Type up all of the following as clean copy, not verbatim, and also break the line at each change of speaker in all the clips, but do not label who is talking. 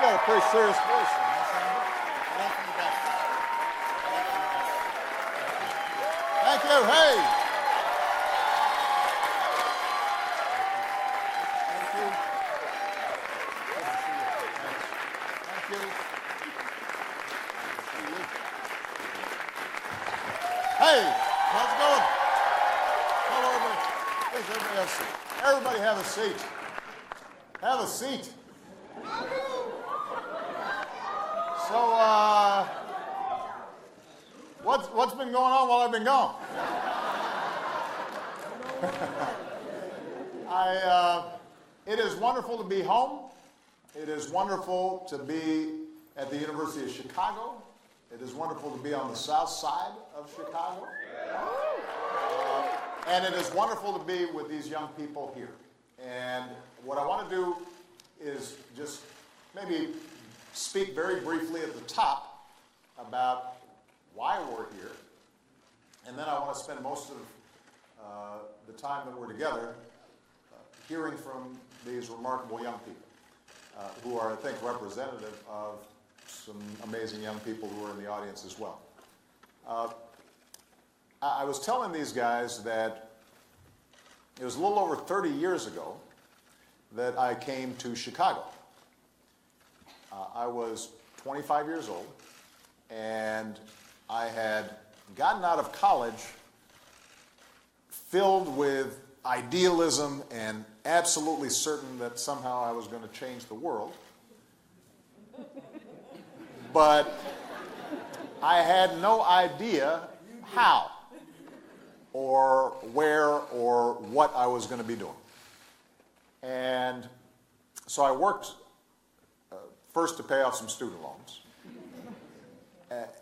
got a pretty serious voice. Thank you. Hey. Thank you. Thank you. Hey, how's it going? Hello, everybody. Please, everybody have a seat. Everybody have a seat. Have a seat. So, what's been going on while I've been gone? It is wonderful to be home. It is wonderful to be at the University of Chicago. It is wonderful to be on the south side of Chicago. And it is wonderful to be with these young people here. And what I want to do is just maybe speak very briefly at the top about why we're here. And then I want to spend most of the time that we're together hearing from these remarkable young people who are, I think, representative of some amazing young people who are in the audience as well. I was telling these guys that it was a little over 30 years ago that I came to Chicago. I was 25 years old, and I had gotten out of college filled with idealism and absolutely certain that somehow I was going to change the world. But I had no idea how or where or what I was going to be doing. And so I worked first to pay off some student loans.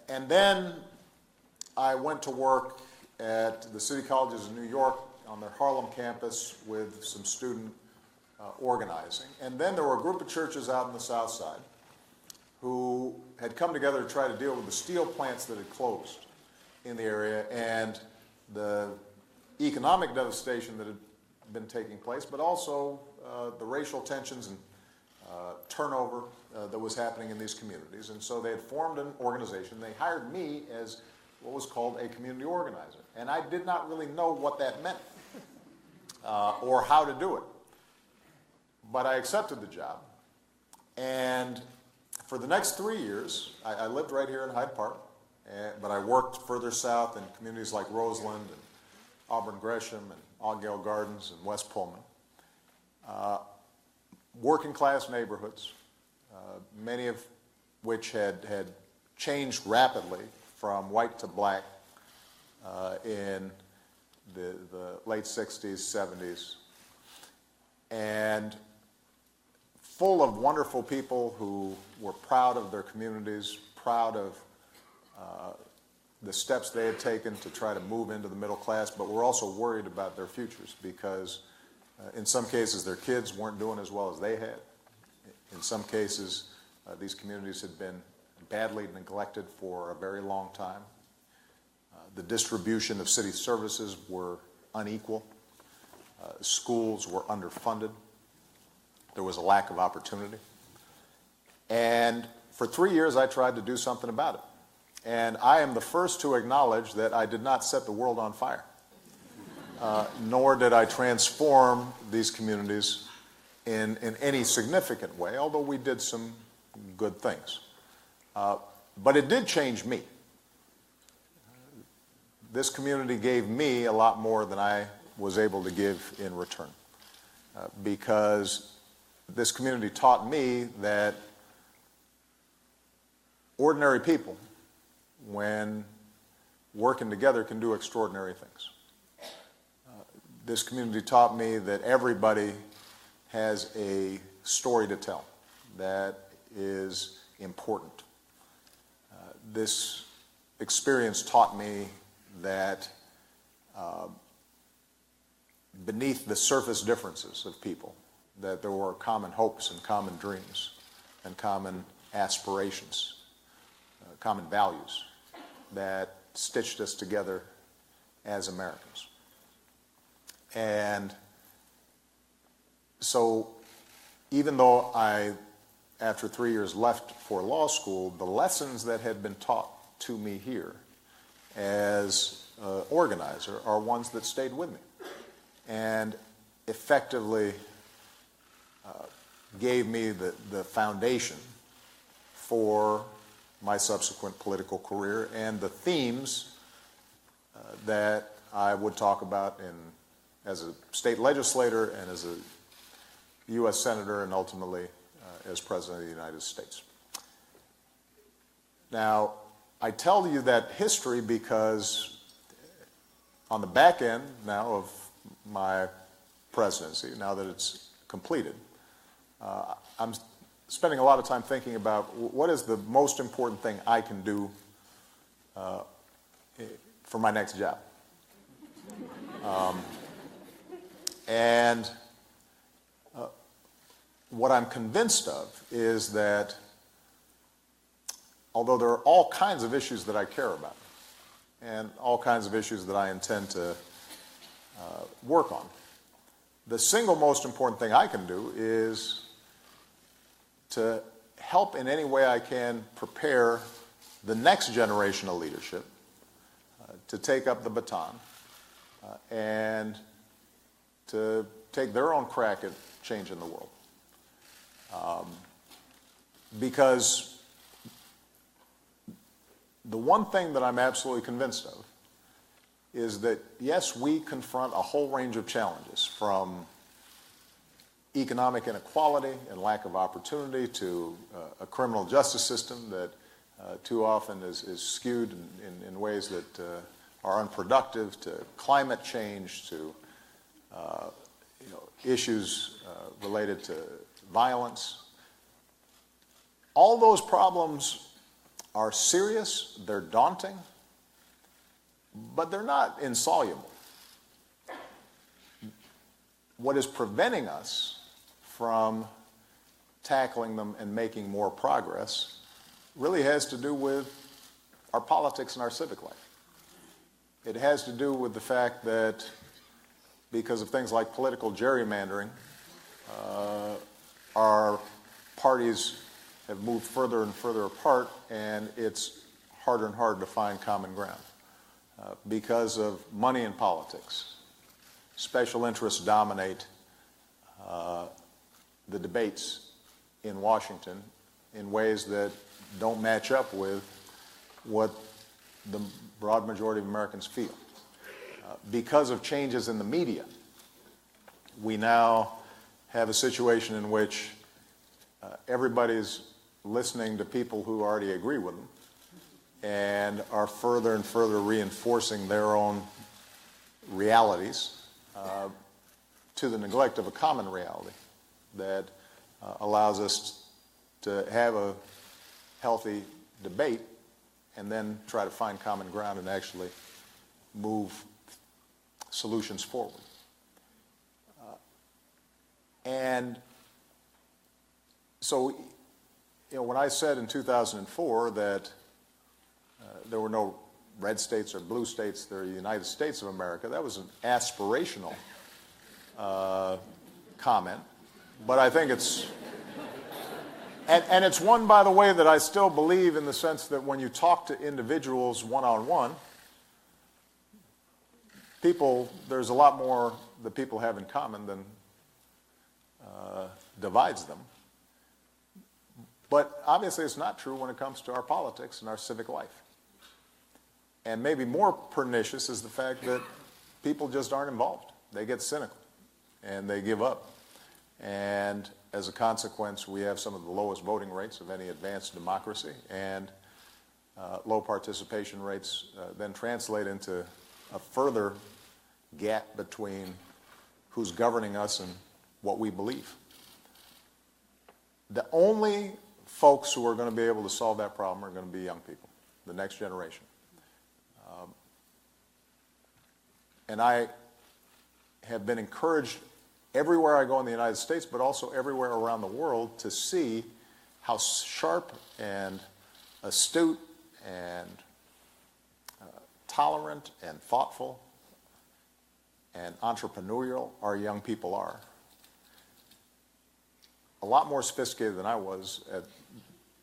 And then I went to work at the city colleges in New York on their Harlem campus with some student organizing. And then there were a group of churches out in the south side who had come together to try to deal with the steel plants that had closed in the area and the economic devastation that had been taking place, but also the racial tensions and turnover that was happening in these communities. And so they had formed an organization. They hired me as what was called a community organizer. And I did not really know what that meant or how to do it. But I accepted the job. And for the next 3 years, I lived right here in Hyde Park, but I worked further south in communities like Roseland and Auburn Gresham and Augale Gardens and West Pullman. Working class neighborhoods, many of which had changed rapidly from white to black in the late 60s, 70s, and full of wonderful people who were proud of their communities, proud of the steps they had taken to try to move into the middle class, but were also worried about their futures because in some cases their kids weren't doing as well as they had. In some cases, these communities had been badly neglected for a very long time. The distribution of city services were unequal. Schools were underfunded. There was a lack of opportunity. And for 3 years, I tried to do something about it. And I am the first to acknowledge that I did not set the world on fire, nor did I transform these communities in any significant way, although we did some good things. But it did change me. This community gave me a lot more than I was able to give in return, because this community taught me that ordinary people, when working together, can do extraordinary things. This community taught me that everybody has a story to tell that is important. This experience taught me that beneath the surface differences of people, that there were common hopes and common dreams and common aspirations, common values that stitched us together as Americans. And so even though I after 3 years left for law school, the lessons that had been taught to me here as an organizer are ones that stayed with me and effectively gave me the foundation for my subsequent political career and the themes that I would talk about as a state legislator and as a U.S. Senator and ultimately as President of the United States. Now, I tell you that history because on the back end now of my presidency, now that it's completed, I'm spending a lot of time thinking about what is the most important thing I can do for my next job. And what I'm convinced of is that although there are all kinds of issues that I care about and all kinds of issues that I intend to work on, the single most important thing I can do is to help in any way I can prepare the next generation of leadership to take up the baton and to take their own crack at changing the world. Because the one thing that I'm absolutely convinced of is that, yes, we confront a whole range of challenges, from economic inequality and lack of opportunity to a criminal justice system that too often is skewed in ways that are unproductive, to climate change, to issues related to violence. All those problems are serious, they're daunting, but they're not insoluble. What is preventing us from tackling them and making more progress really has to do with our politics and our civic life. It has to do with the fact that because of things like political gerrymandering, our parties have moved further and further apart, and it's harder and harder to find common ground. Because of money in politics, special interests dominate the debates in Washington in ways that don't match up with what the broad majority of Americans feel. Because of changes in the media, we now have a situation in which everybody's listening to people who already agree with them and are further and further reinforcing their own realities to the neglect of a common reality that allows us to have a healthy debate and then try to find common ground and actually move solutions forward. And so, when I said in 2004 that there were no red states or blue states, they're the United States of America, that was an aspirational comment, but I think it's, and it's one, by the way, that I still believe, in the sense that when you talk to individuals one-on-one, there's a lot more that people have in common than divides them. But obviously it's not true when it comes to our politics and our civic life. And maybe more pernicious is the fact that people just aren't involved. They get cynical and they give up. And as a consequence, we have some of the lowest voting rates of any advanced democracy, and low participation rates then translate into a further gap between who's governing us and what we believe. The only folks who are going to be able to solve that problem are going to be young people, the next generation. And I have been encouraged everywhere I go in the United States, but also everywhere around the world, to see how sharp and astute and tolerant and thoughtful and entrepreneurial our young people are. a lot more sophisticated than I was at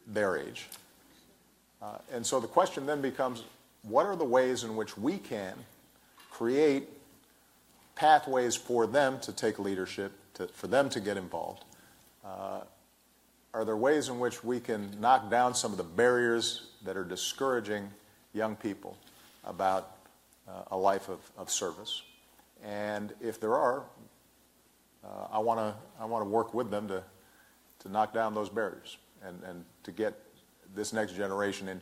their age. And so the question then becomes, what are the ways in which we can create pathways for them to take leadership, for them to get involved? Are there ways in which we can knock down some of the barriers that are discouraging young people about a life of service? And if there are, I want to work with them to knock down those barriers and to get this next generation in,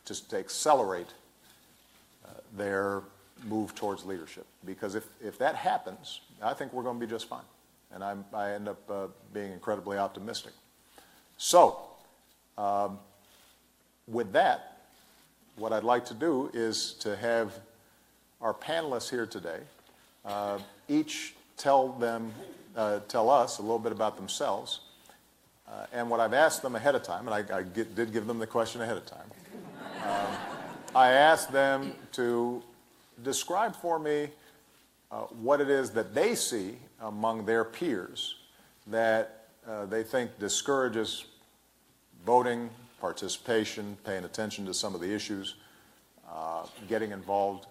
just to accelerate their move towards leadership. Because if that happens, I think we're going to be just fine. And I end up being incredibly optimistic. So, with that, what I'd like to do is to have our panelists here today each tell us a little bit about themselves. And what I've asked them ahead of time, and I did give them the question ahead of time, I asked them to describe for me what it is that they see among their peers that they think discourages voting, participation, paying attention to some of the issues, getting involved.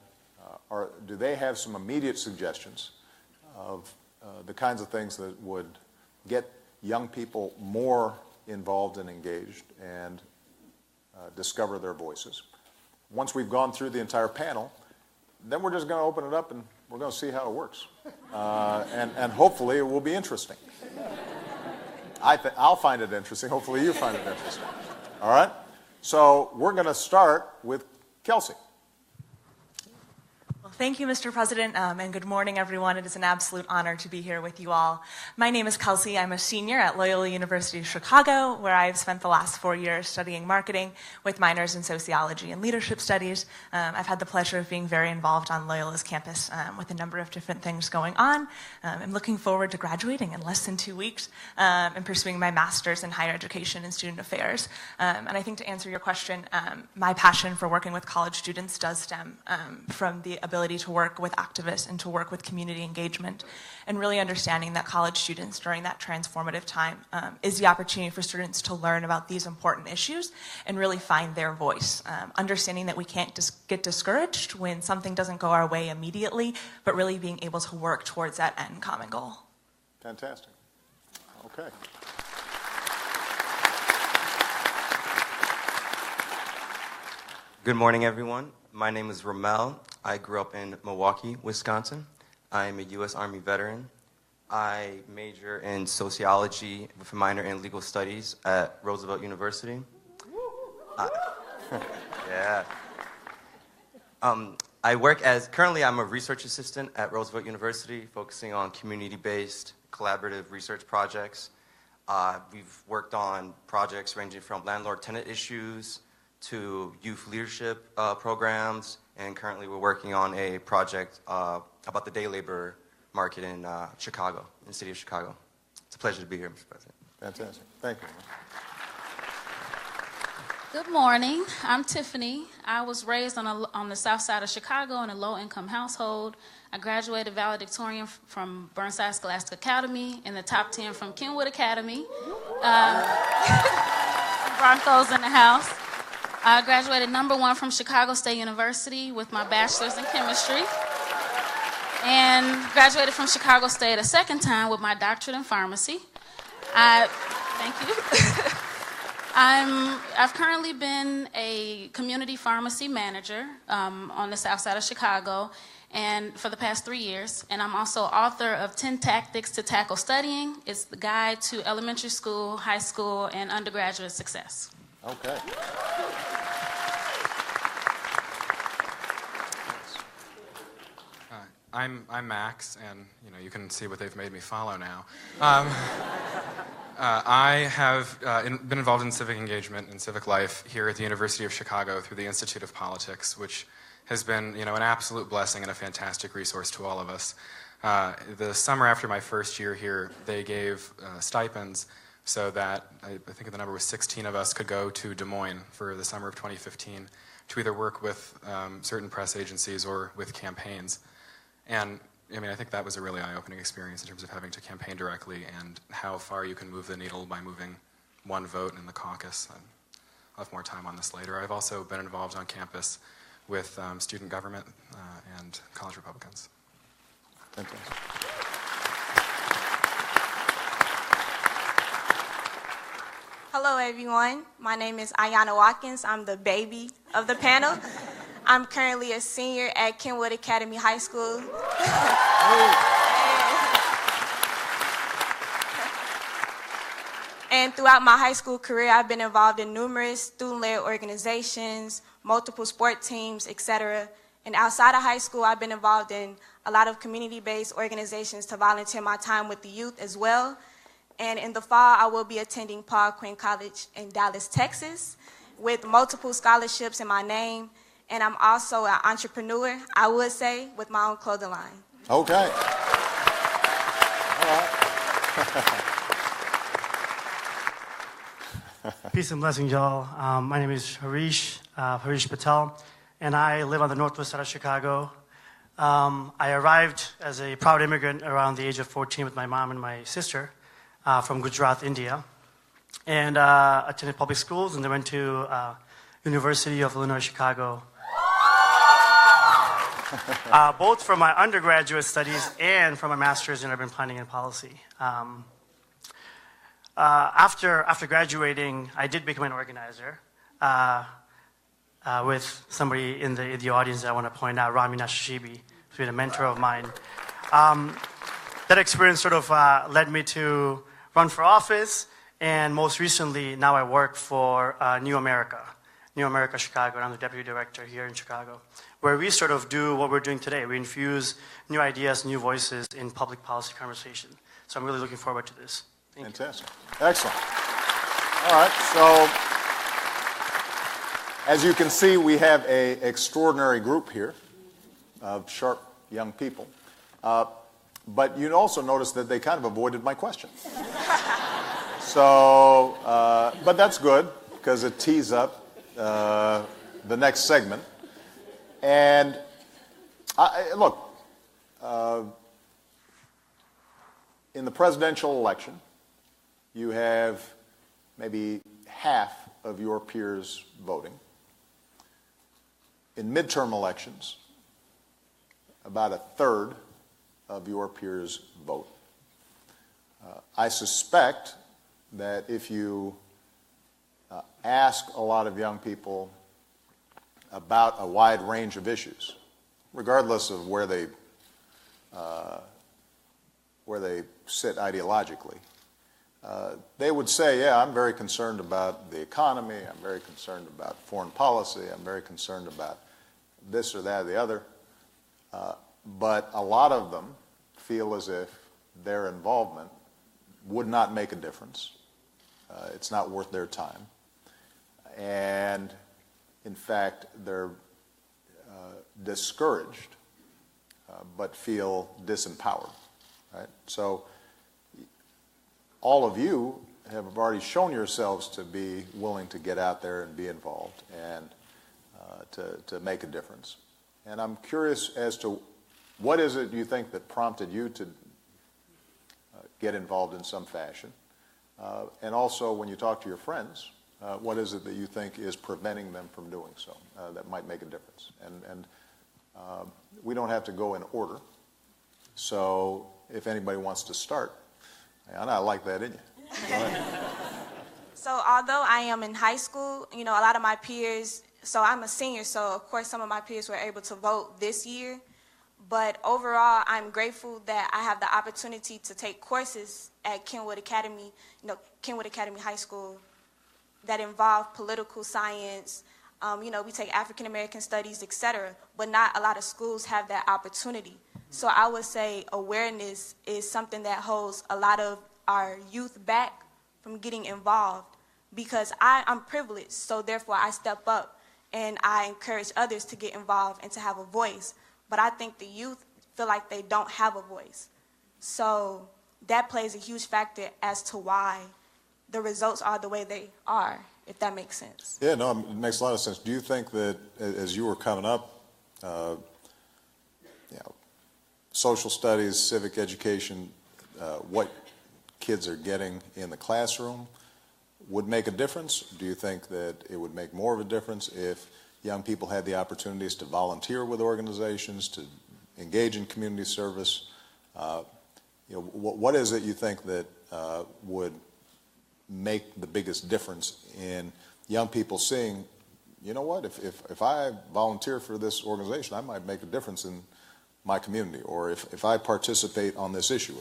Or do they have some immediate suggestions of the kinds of things that would get young people more involved and engaged and discover their voices? Once we've gone through the entire panel, then we're just going to open it up and we're going to see how it works. And hopefully it will be interesting. I'll find it interesting. Hopefully you find it interesting. All right? So we're going to start with Kelsey.
Thank you, Mr. President, and good morning, everyone. It is an absolute honor to be here with you all. My name is Kelsey. I'm a senior at Loyola University of Chicago, where I've spent the last 4 years studying marketing with minors in sociology and leadership studies. I've had the pleasure of being very involved on Loyola's campus with a number of different things going on. I'm looking forward to graduating in less than 2 weeks and pursuing my master's in higher education and student affairs. And I think to answer your question, my passion for working with college students does stem from the ability to work with activists and to work with community engagement, and really understanding that college students during that transformative time is the opportunity for students to learn about these important issues and really find their voice. Understanding that we can't get discouraged when something doesn't go our way immediately, but really being able to work towards that end common goal.
Fantastic. Okay.
Good morning, everyone. My name is Ramel. I grew up in Milwaukee, Wisconsin. I am a U.S. Army veteran. I major in sociology with a minor in legal studies at Roosevelt University. Yeah. I work currently I'm a research assistant at Roosevelt University, focusing on community-based collaborative research projects. We've worked on projects ranging from landlord-tenant issues to youth leadership programs, and currently we're working on a project about the day labor market in Chicago, in the city of Chicago. It's a pleasure to be here, Mr. President.
Fantastic. Thank you.
Good morning. I'm Tiffany. I was raised on the south side of Chicago in a low-income household. I graduated valedictorian from Burnside Scholastic Academy, in the top 10 from Kenwood Academy. Broncos in the house. I graduated #1 from Chicago State University with my bachelor's in chemistry, and graduated from Chicago State a second time with my doctorate in pharmacy. Thank you. I've currently been a community pharmacy manager on the south side of Chicago, and for the past 3 years, and I'm also author of 10 Tactics to Tackle Studying. It's the guide to elementary school, high school, and undergraduate success.
Okay.
I'm Max, and you can see what they've made me follow now. I have been involved in civic engagement and civic life here at the University of Chicago through the Institute of Politics, which has been an absolute blessing and a fantastic resource to all of us. The summer after my first year here, they gave stipends so that I think the number was 16 of us could go to Des Moines for the summer of 2015 to either work with certain press agencies or with campaigns. And I mean, I think that was a really eye-opening experience in terms of having to campaign directly and how far you can move the needle by moving one vote in the caucus. I'll have more time on this later. I've also been involved on campus with student government and college Republicans.
Fantastic.
Hello, everyone. My name is Ayana Watkins. I'm the baby of the panel. I'm currently a senior at Kenwood Academy High School. And throughout my high school career, I've been involved in numerous student-led organizations, multiple sport teams, etc. And outside of high school, I've been involved in a lot of community-based organizations to volunteer my time with the youth as well. And in the fall, I will be attending Paul Quinn College in Dallas, Texas, with multiple scholarships in my name. And I'm also an entrepreneur, I would say, with my own clothing line.
Okay. All right.
Peace and blessings, y'all. My name is Harish Patel, and I live on the northwest side of Chicago. I arrived as a proud immigrant around the age of 14 with my mom and my sister from Gujarat, India, and attended public schools, and then went to University of Illinois, Chicago, both for my undergraduate studies and for my master's in urban planning and policy. After graduating, I did become an organizer with somebody in the audience that I want to point out, Rami Nashashibi, who's been a mentor of mine. That experience sort of led me to run for office, and most recently, now I work for New America Chicago, and I'm the deputy director here in Chicago, where we sort of do what we're doing today. We infuse new ideas, new voices in public policy conversation. So I'm really looking forward to this.
Fantastic. Excellent. All right, so as you can see, we have an extraordinary group here of sharp young people. But you also notice that they kind of avoided my question. So, but that's good, because it tees up the next segment. And look, in the presidential election, you have maybe half of your peers voting. In midterm elections, about a third of your peers vote. I suspect that if you ask a lot of young people about a wide range of issues, regardless of where they sit ideologically, they would say, yeah, I'm very concerned about the economy, I'm very concerned about foreign policy, I'm very concerned about this or that or the other. But a lot of them feel as if their involvement would not make a difference. It's not worth their time. And in fact, they're discouraged, but feel disempowered. Right? So all of you have already shown yourselves to be willing to get out there and be involved and to make a difference. And I'm curious as to what is it you think that prompted you to get involved in some fashion? And also, when you talk to your friends, what is it that you think is preventing them from doing so that might make a difference? And we don't have to go in order. So if anybody wants to start, and I like that in you. Go ahead.
So although I am in high school, a lot of my peers, so I'm a senior, so of course some of my peers were able to vote this year. But overall, I'm grateful that I have the opportunity to take courses at Kenwood Academy, Kenwood Academy High School, that involve political science. We take African American studies, etc. But not a lot of schools have that opportunity. So I would say awareness is something that holds a lot of our youth back from getting involved, because I'm privileged, so therefore I step up and I encourage others to get involved and to have a voice. But I think the youth feel like they don't have a voice. So that plays a huge factor as to why the results are the way they are, if that makes sense.
Yeah, no, it makes a lot of sense. Do you think that as you were coming up, social studies, civic education, what kids are getting in the classroom would make a difference? Do you think that it would make more of a difference if young people had the opportunities to volunteer with organizations, to engage in community service? What is it you think that would make the biggest difference in young people seeing, you know what, if I volunteer for this organization, I might make a difference in my community, or if I participate on this issue,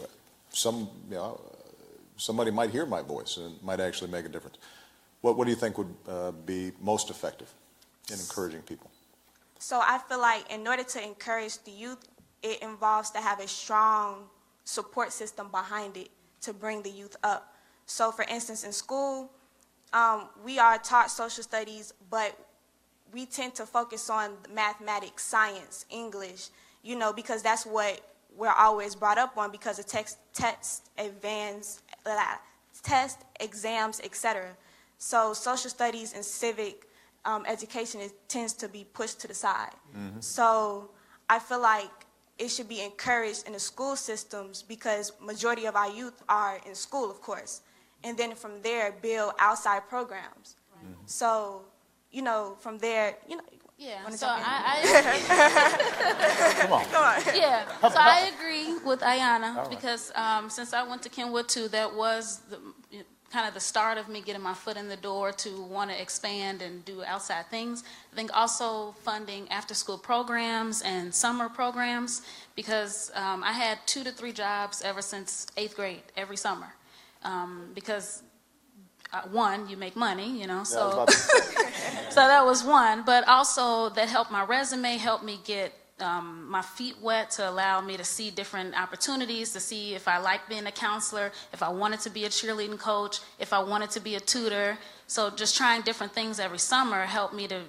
somebody might hear my voice and it might actually make a difference. What do you think would be most effective in encouraging people?
So I feel like in order to encourage the youth, it involves to have a strong support system behind it to bring the youth up. So for instance, in school, we are taught social studies, but we tend to focus on mathematics, science, English, because that's what we're always brought up on because of tests, exams, etc. So social studies and civic education tends to be pushed to the side. Mm-hmm. So I feel like it should be encouraged in the school systems because majority of our youth are in school, of course. And then from there, build outside programs. Right. Mm-hmm. So, from there,
Yeah, so I
Come on.
yeah, so I agree with Ayanna because since I went to Kenwood too, that was kind of the start of me getting my foot in the door to want to expand and do outside things. I think also funding after-school programs and summer programs because I had 2 to 3 jobs ever since 8th grade every summer because one, you make money, so so that was one, but also that helped my resume, helped me get my feet wet to allow me to see different opportunities, to see if I like being a counselor, if I wanted to be a cheerleading coach, if I wanted to be a tutor. So just trying different things every summer helped me to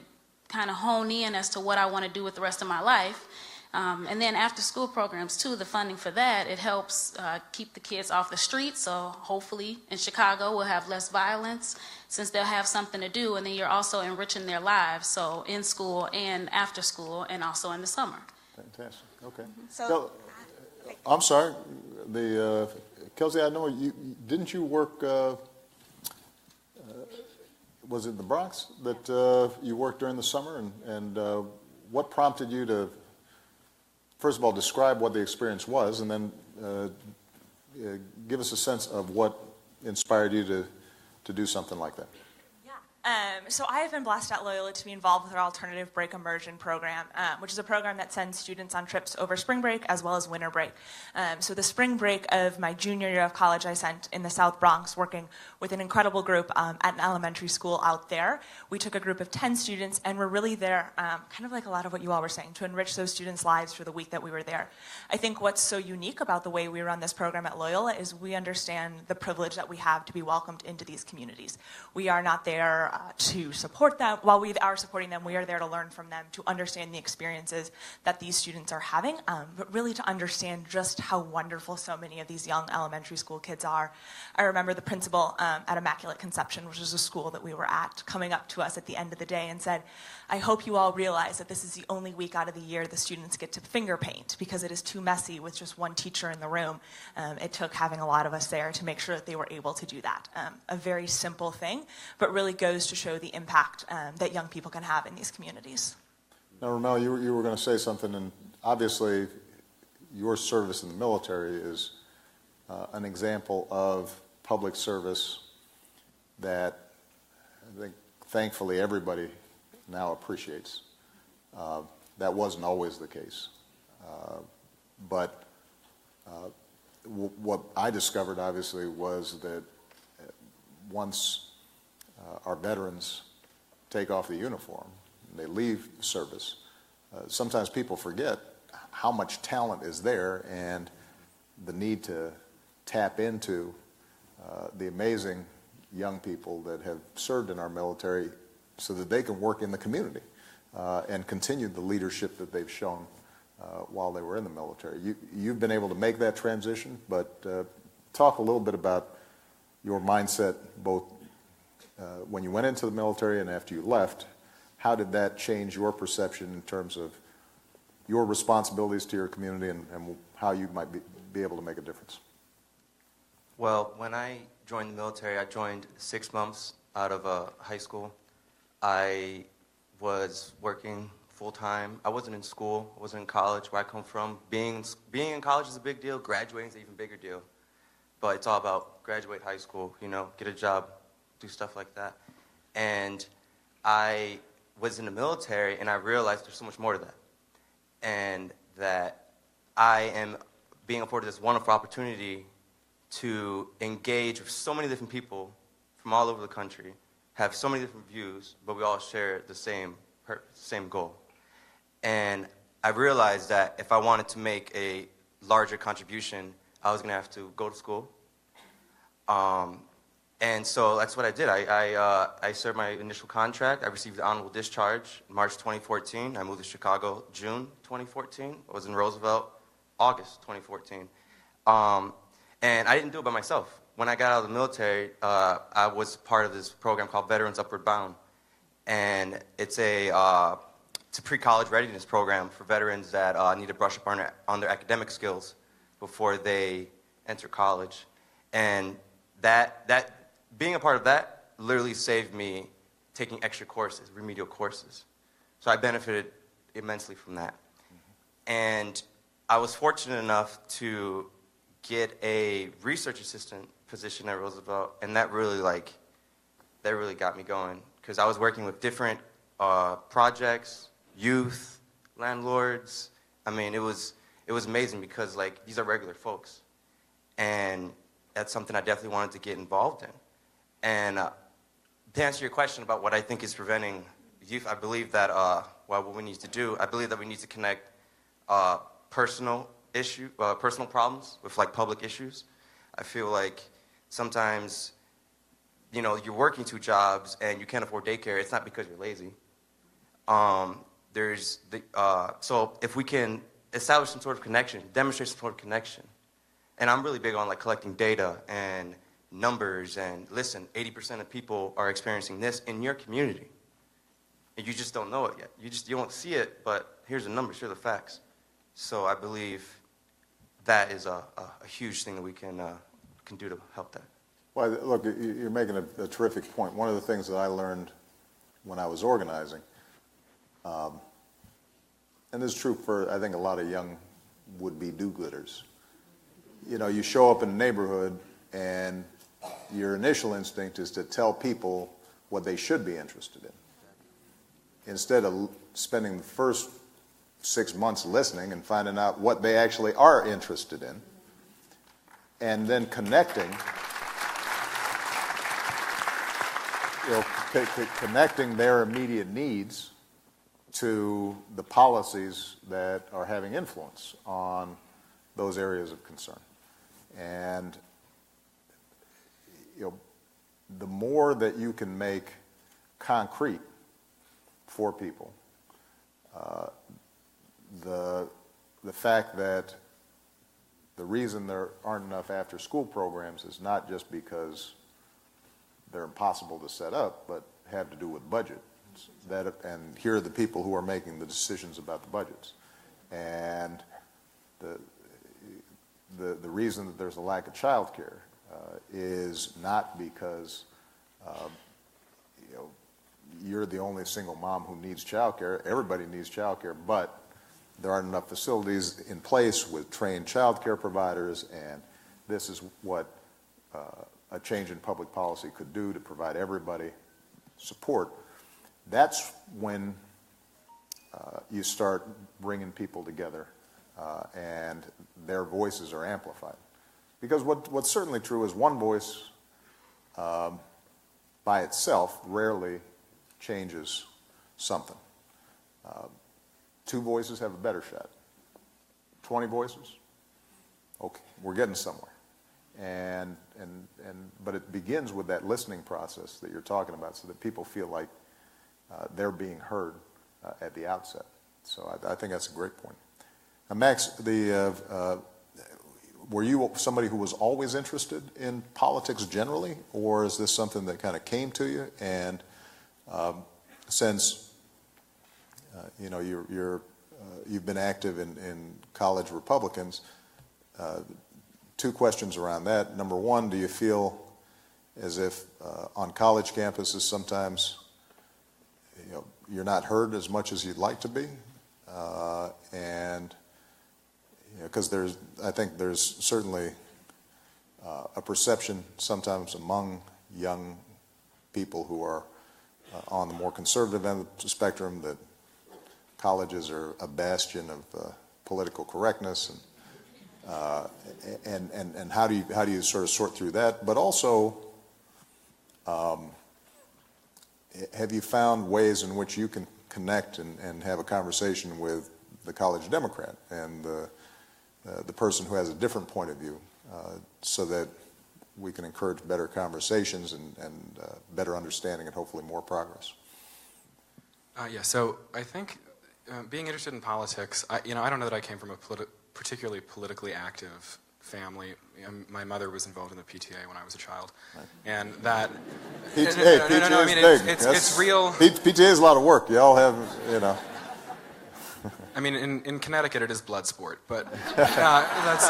kind of hone in as to what I want to do with the rest of my life. And then after school programs too, the funding for that, it helps keep the kids off the streets. So hopefully in Chicago we'll have less violence since they'll have something to do. And then you're also enriching their lives. So in school and after school and also in the summer.
Fantastic. Okay.
So,
I'm sorry. Kelsey, I know didn't you work, was it the Bronx that you worked during the summer? And what prompted you to, first of all, describe what the experience was, and then give us a sense of what inspired you to do something like that.
So I have been blessed at Loyola to be involved with our Alternative Break Immersion program, which is a program that sends students on trips over spring break as well as winter break. So the spring break of my junior year of college I spent in the South Bronx working with an incredible group at an elementary school out there. We took a group of 10 students and we're really there, kind of like a lot of what you all were saying, to enrich those students' lives for the week that we were there. I think what's so unique about the way we run this program at Loyola is we understand the privilege that we have to be welcomed into these communities. We are not there to support them. While we are supporting them, we are there to learn from them, to understand the experiences that these students are having, but really to understand just how wonderful so many of these young elementary school kids are. I remember the principal at Immaculate Conception, which is a school that we were at, coming up to us at the end of the day and said, I hope you all realize that this is the only week out of the year the students get to finger paint because it is too messy with just one teacher in the room. It took having a lot of us there to make sure that they were able to do that. A very simple thing, but really goes to show the impact that young people can have in these communities.
Now, Ramel, you were going to say something, and obviously your service in the military is an example of public service that I think thankfully everybody now appreciates. That wasn't always the case. But what I discovered, obviously, was that once our veterans take off the uniform, and they leave service, sometimes people forget how much talent is there and the need to tap into the amazing young people that have served in our military so that they can work in the community and continue the leadership that they've shown while they were in the military. You've been able to make that transition, but talk a little bit about your mindset both when you went into the military and after you left. How did that change your perception in terms of your responsibilities to your community and how you might be able to make a difference.
Well, when I joined the military, I joined 6 months out of high school. I was working full-time. I wasn't in school. I wasn't in college, where I come from. Being in college is a big deal. Graduating is an even bigger deal. But it's all about graduate high school, you know, get a job, do stuff like that. And I was in the military, and I realized there's so much more to that. And that I am being afforded this wonderful opportunity to engage with so many different people from all over the country, have so many different views, but we all share the same goal. And I realized that if I wanted to make a larger contribution, I was going to have to go to school. And so that's what I did. I served my initial contract. I received the honorable discharge in March 2014. I moved to Chicago June 2014. I was in Roosevelt August 2014. And I didn't do it by myself. When I got out of the military, I was part of this program called Veterans Upward Bound. And it's a pre-college readiness program for veterans that need to brush up on their academic skills before they enter college. And that being a part of that literally saved me taking extra courses, remedial courses. So I benefited immensely from that. And I was fortunate enough to get a research assistant position at Roosevelt, and that really got me going, because I was working with different projects, youth, landlords. I mean, it was amazing, because like these are regular folks, and that's something I definitely wanted to get involved in. And to answer your question about what I think is preventing youth, I believe that what we need to do, I believe that we need to connect personal problems with like public issues. I feel like sometimes, you know, you're working 2 jobs and you can't afford daycare. It's not because you're lazy. So if we can establish some sort of connection, demonstrate some sort of connection, and I'm really big on like collecting data and numbers, and listen, 80% of people are experiencing this in your community, and you just don't know it yet. You don't see it, but here's the numbers, here are the facts. So I believe that is a huge thing that we can do to help that.
Well, look, you're making a terrific point. One of the things that I learned when I was organizing, and this is true for, I think, a lot of young would-be do-gooders. You know, you show up in a neighborhood, and your initial instinct is to tell people what they should be interested in, instead of spending the first 6 months listening and finding out what they actually are interested in, and then connecting, connecting their immediate needs to the policies that are having influence on those areas of concern. And the more that you can make concrete for people, the fact that the reason there aren't enough after-school programs is not just because they're impossible to set up, but have to do with budget. And here are the people who are making the decisions about the budgets. And the reason that there's a lack of child care is not because you're the only single mom who needs child care. Everybody needs child care, but there aren't enough facilities in place with trained child care providers, and this is what a change in public policy could do to provide everybody support. That's when you start bringing people together and their voices are amplified. Because what's certainly true is one voice by itself rarely changes something. 2 voices have a better shot. 20 voices? Okay, we're getting somewhere. But it begins with that listening process that you're talking about, so that people feel like they're being heard at the outset. So I think that's a great point. Now, Max, were you somebody who was always interested in politics generally, or is this something that kind of came to you? And since you've been active in college Republicans. Two questions around that. Number one, do you feel as if on college campuses sometimes you're not heard as much as you'd like to be? And because I think there's certainly a perception sometimes among young people who are on the more conservative end of the spectrum that colleges are a bastion of political correctness, and how do you sort of sort through that? But also, have you found ways in which you can connect and have a conversation with the college Democrat and the person who has a different point of view, so that we can encourage better conversations and better understanding and hopefully more progress?
Yeah, so I think being interested in politics, I don't know that I came from a particularly politically active family. My mother was involved in the PTA when I was a child, right. And that.
PTA
I mean,
is big.
It's real.
PTA is a lot of work. Y'all have,
I mean, in Connecticut it is blood sport, but that's.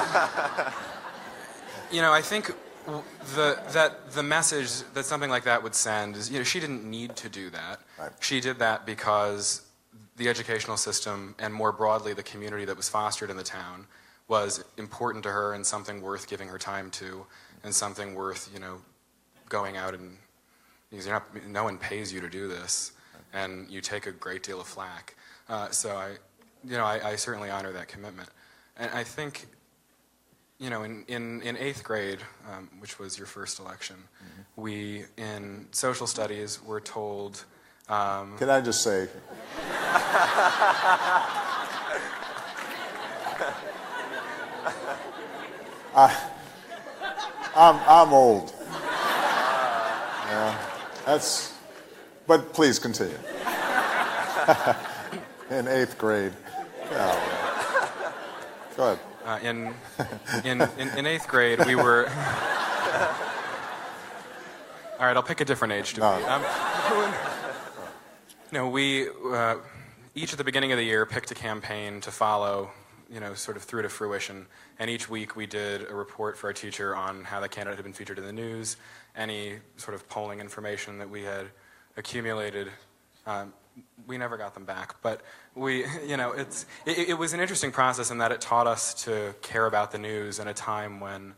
I think the message that something like that would send is, she didn't need to do that.
Right.
She did that because the educational system and more broadly the community that was fostered in the town was important to her and something worth giving her time to, and something worth, going out and, because no one pays you to do this, and you take a great deal of flack. So I certainly honor that commitment. And I think, in 8th grade, which was your first election, we, in social studies, were told...
Can I just say... I'm old. Yeah, but please continue. In 8th grade. Oh, go ahead.
In 8th grade, we were... All right, I'll pick a different age to be. No, we each at the beginning of the year picked a campaign to follow, sort of through to fruition. And each week we did a report for our teacher on how the candidate had been featured in the news, any sort of polling information that we had accumulated. We never got them back, but it was an interesting process in that it taught us to care about the news in a time when,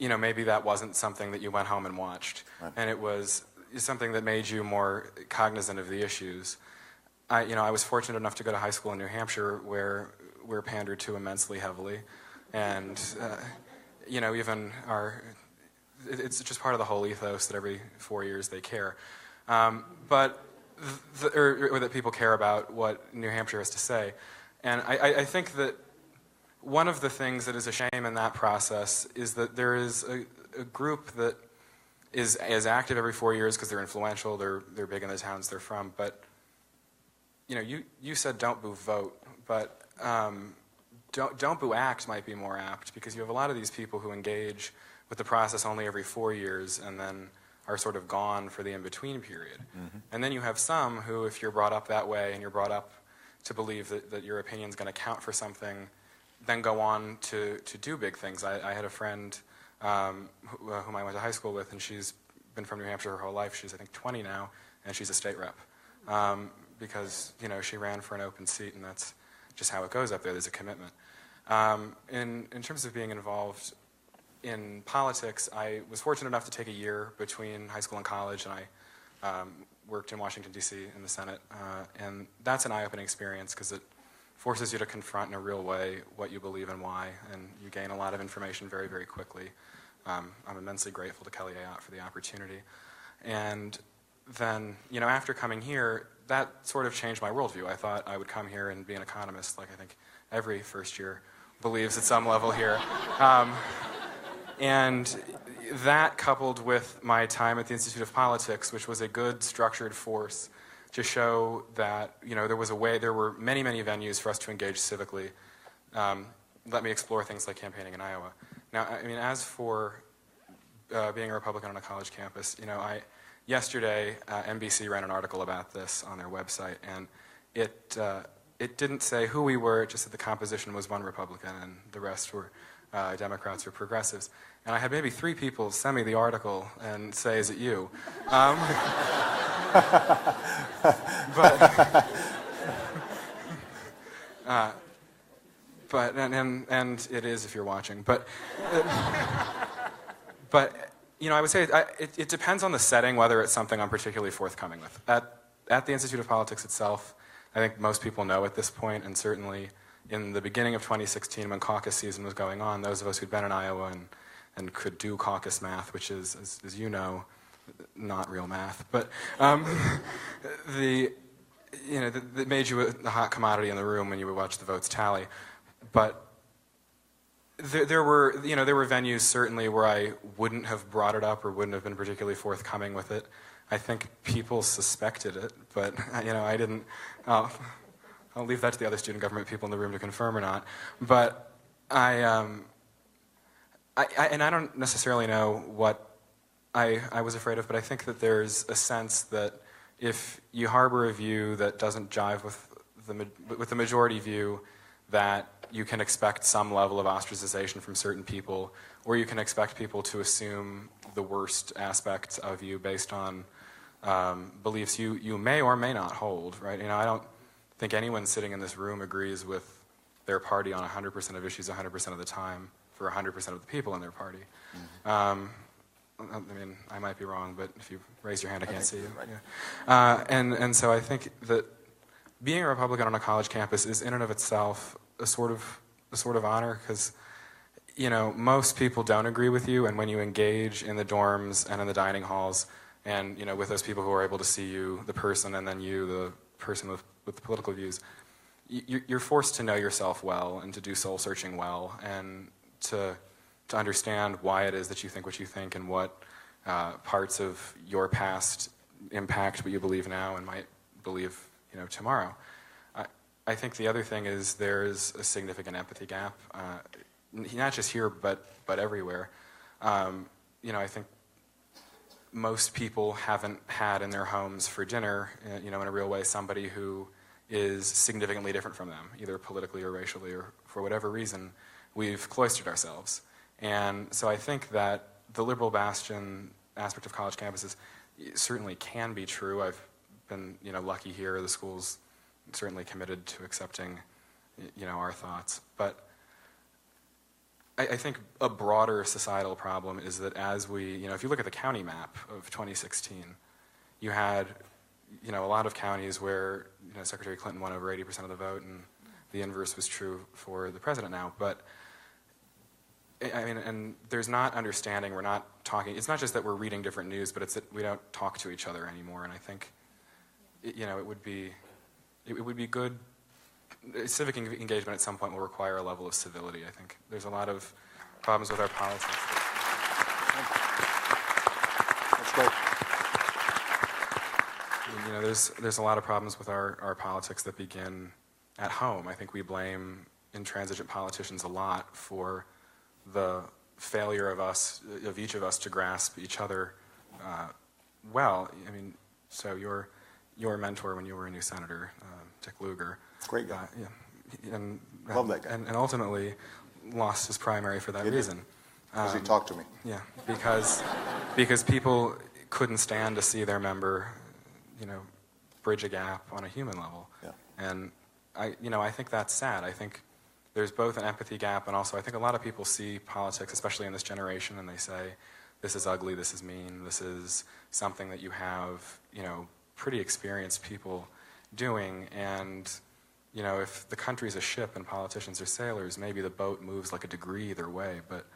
maybe that wasn't something that you went home and watched. Right. And it was something that made you more cognizant of the issues. I was fortunate enough to go to high school in New Hampshire where we're pandered to immensely heavily, and even it's just part of the whole ethos that every 4 years they care, but or that people care about what New Hampshire has to say, and I think that one of the things that is a shame in that process is that there is a group that is as active every 4 years because they're influential, they're big in the towns they're from, but you said don't boo vote, but don't boo act might be more apt, because you have a lot of these people who engage with the process only every 4 years and then are sort of gone for the in-between period. Mm-hmm. And then you have some who, if you're brought up that way and you're brought up to believe that your opinion's going to count for something, then go on to do big things. I had a friend whom I went to high school with, and she's been from New Hampshire her whole life. She's, I think, 20 now, and she's a state rep. Because, she ran for an open seat, and that's just how it goes up there. There's a commitment. In terms of being involved in politics, I was fortunate enough to take a year between high school and college, and I worked in Washington, D.C. in the Senate. And that's an eye-opening experience because it forces you to confront in a real way what you believe and why, and you gain a lot of information very, very quickly. I'm immensely grateful to Kelly Ayotte for the opportunity. And then, after coming here, that sort of changed my worldview. I thought I would come here and be an economist, like I think every first year believes at some level here. And that, coupled with my time at the Institute of Politics, which was a good structured force to show that there were many, many venues for us to engage civically, let me explore things like campaigning in Iowa. Now, as for being a Republican on a college campus, yesterday, NBC ran an article about this on their website, and it it didn't say who we were, it just said the composition was one Republican and the rest were Democrats or progressives. And I had maybe 3 people send me the article and say, is it you? But and it is if you're watching. But you know, I would say it depends on the setting whether it's something I'm particularly forthcoming with. At the Institute of Politics itself, I think most people know at this point, and certainly in the beginning of 2016 when caucus season was going on, those of us who'd been in Iowa and could do caucus math, which is, as you know, not real math, but that made you a hot commodity in the room when you would watch the votes tally. But there were venues certainly where I wouldn't have brought it up or wouldn't have been particularly forthcoming with it. I think people suspected it, but I didn't. I'll leave that to the other student government people in the room to confirm or not. But I don't necessarily know what I was afraid of, but I think that there's a sense that if you harbor a view that doesn't jive with the majority view, that you can expect some level of ostracization from certain people, or you can expect people to assume the worst aspects of you based on beliefs you may or may not hold, right? I don't think anyone sitting in this room agrees with their party on 100% of issues 100% of the time for 100% of the people in their party. Mm-hmm. I mean, I might be wrong, but if you raise your hand, I can't see you. Right. Yeah. And so I think that being a Republican on a college campus is in and of itself a sort of honor, because most people don't agree with you, and when you engage in the dorms and in the dining halls, and with those people who are able to see you, the person, and then you, the person with the political views, you're forced to know yourself well and to do soul searching well, and to understand why it is that you think what you think and what parts of your past impact what you believe now and might believe tomorrow. I think the other thing is there's a significant empathy gap, not just here but everywhere. I think most people haven't had in their homes for dinner, in a real way, somebody who is significantly different from them, either politically or racially or for whatever reason. We've cloistered ourselves. And so I think that the liberal bastion aspect of college campuses certainly can be true. I've been, lucky here. The school's certainly committed to accepting, our thoughts. But I think a broader societal problem is that as we, if you look at the county map of 2016, you had, a lot of counties where, Secretary Clinton won over 80% of the vote, and the inverse was true for the president now. But I mean, and there's not understanding, we're not talking, it's not just that we're reading different news, but it's that we don't talk to each other anymore. And I think, it would be good, civic engagement at some point will require a level of civility. I think there's a lot of problems with our politics.
That's great.
There's a lot of problems with our politics that begin at home. I think we blame intransigent politicians a lot for the failure of each of us to grasp each other well. I mean, so your mentor when you were a new senator, Dick Lugar.
Great guy.
Yeah, and
love that guy.
And ultimately lost his primary for that reason.
Because he talked to me.
Yeah, because people couldn't stand to see their member, bridge a gap on a human level.
Yeah.
And I think that's sad. I think there's both an empathy gap, and also I think a lot of people see politics, especially in this generation, and they say, this is ugly, this is mean, this is something that you have, pretty experienced people doing. And, if the country's a ship and politicians are sailors, maybe the boat moves like a degree either way. But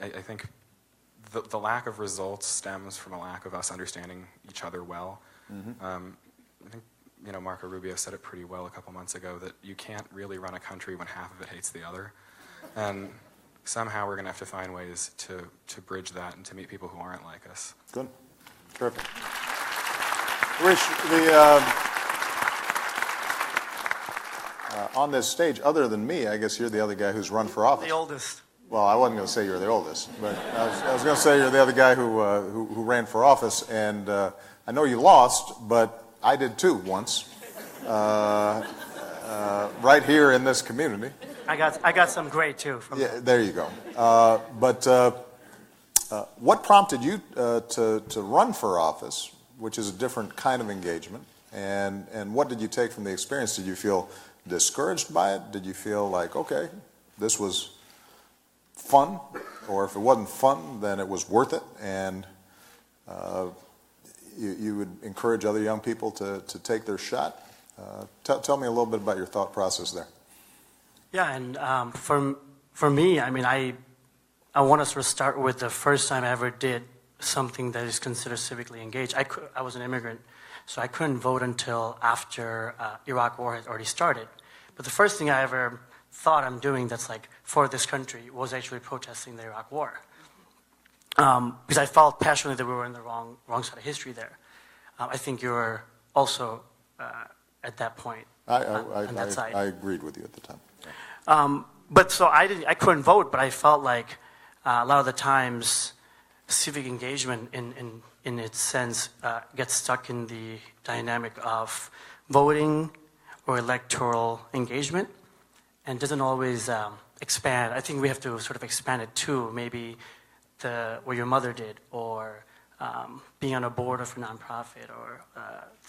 I think the lack of results stems from a lack of us understanding each other well. Mm-hmm. I think, Marco Rubio said it pretty well a couple months ago, that you can't really run a country when half of it hates the other. And somehow we're going to have to find ways to bridge that and to meet people who aren't like us.
Good. Terrific. Rich, on this stage, other than me, I guess you're the other guy who's run for office.
The oldest.
Well, I wasn't going to say you're the oldest, but I was going to say you're the other guy who ran for office, and I know you lost, but I did too once. right here in this community.
I got some great too.
Yeah, there you go. What prompted you to run for office, which is a different kind of engagement, and what did you take from the experience? Did you feel discouraged by it? Did you feel like, okay, this was fun, or if it wasn't fun, then it was worth it, and you would encourage other young people to take their shot? Tell me a little bit about your thought process there.
Yeah, and for me, I mean, I want to sort of start with the first time I ever did something that is considered civically engaged. I was an immigrant, so I couldn't vote until after Iraq War had already started. But the first thing I ever thought I'm doing that's like for this country was actually protesting the Iraq War. Because I felt passionately that we were in the wrong side of history there. I think you were also at that point on that side.
I agreed with you at the time.
But so I couldn't vote, but I felt like a lot of the times civic engagement in its sense gets stuck in the dynamic of voting or electoral engagement and doesn't always expand. I think we have to sort of expand it too, maybe what your mother did, or being on a board of a nonprofit, or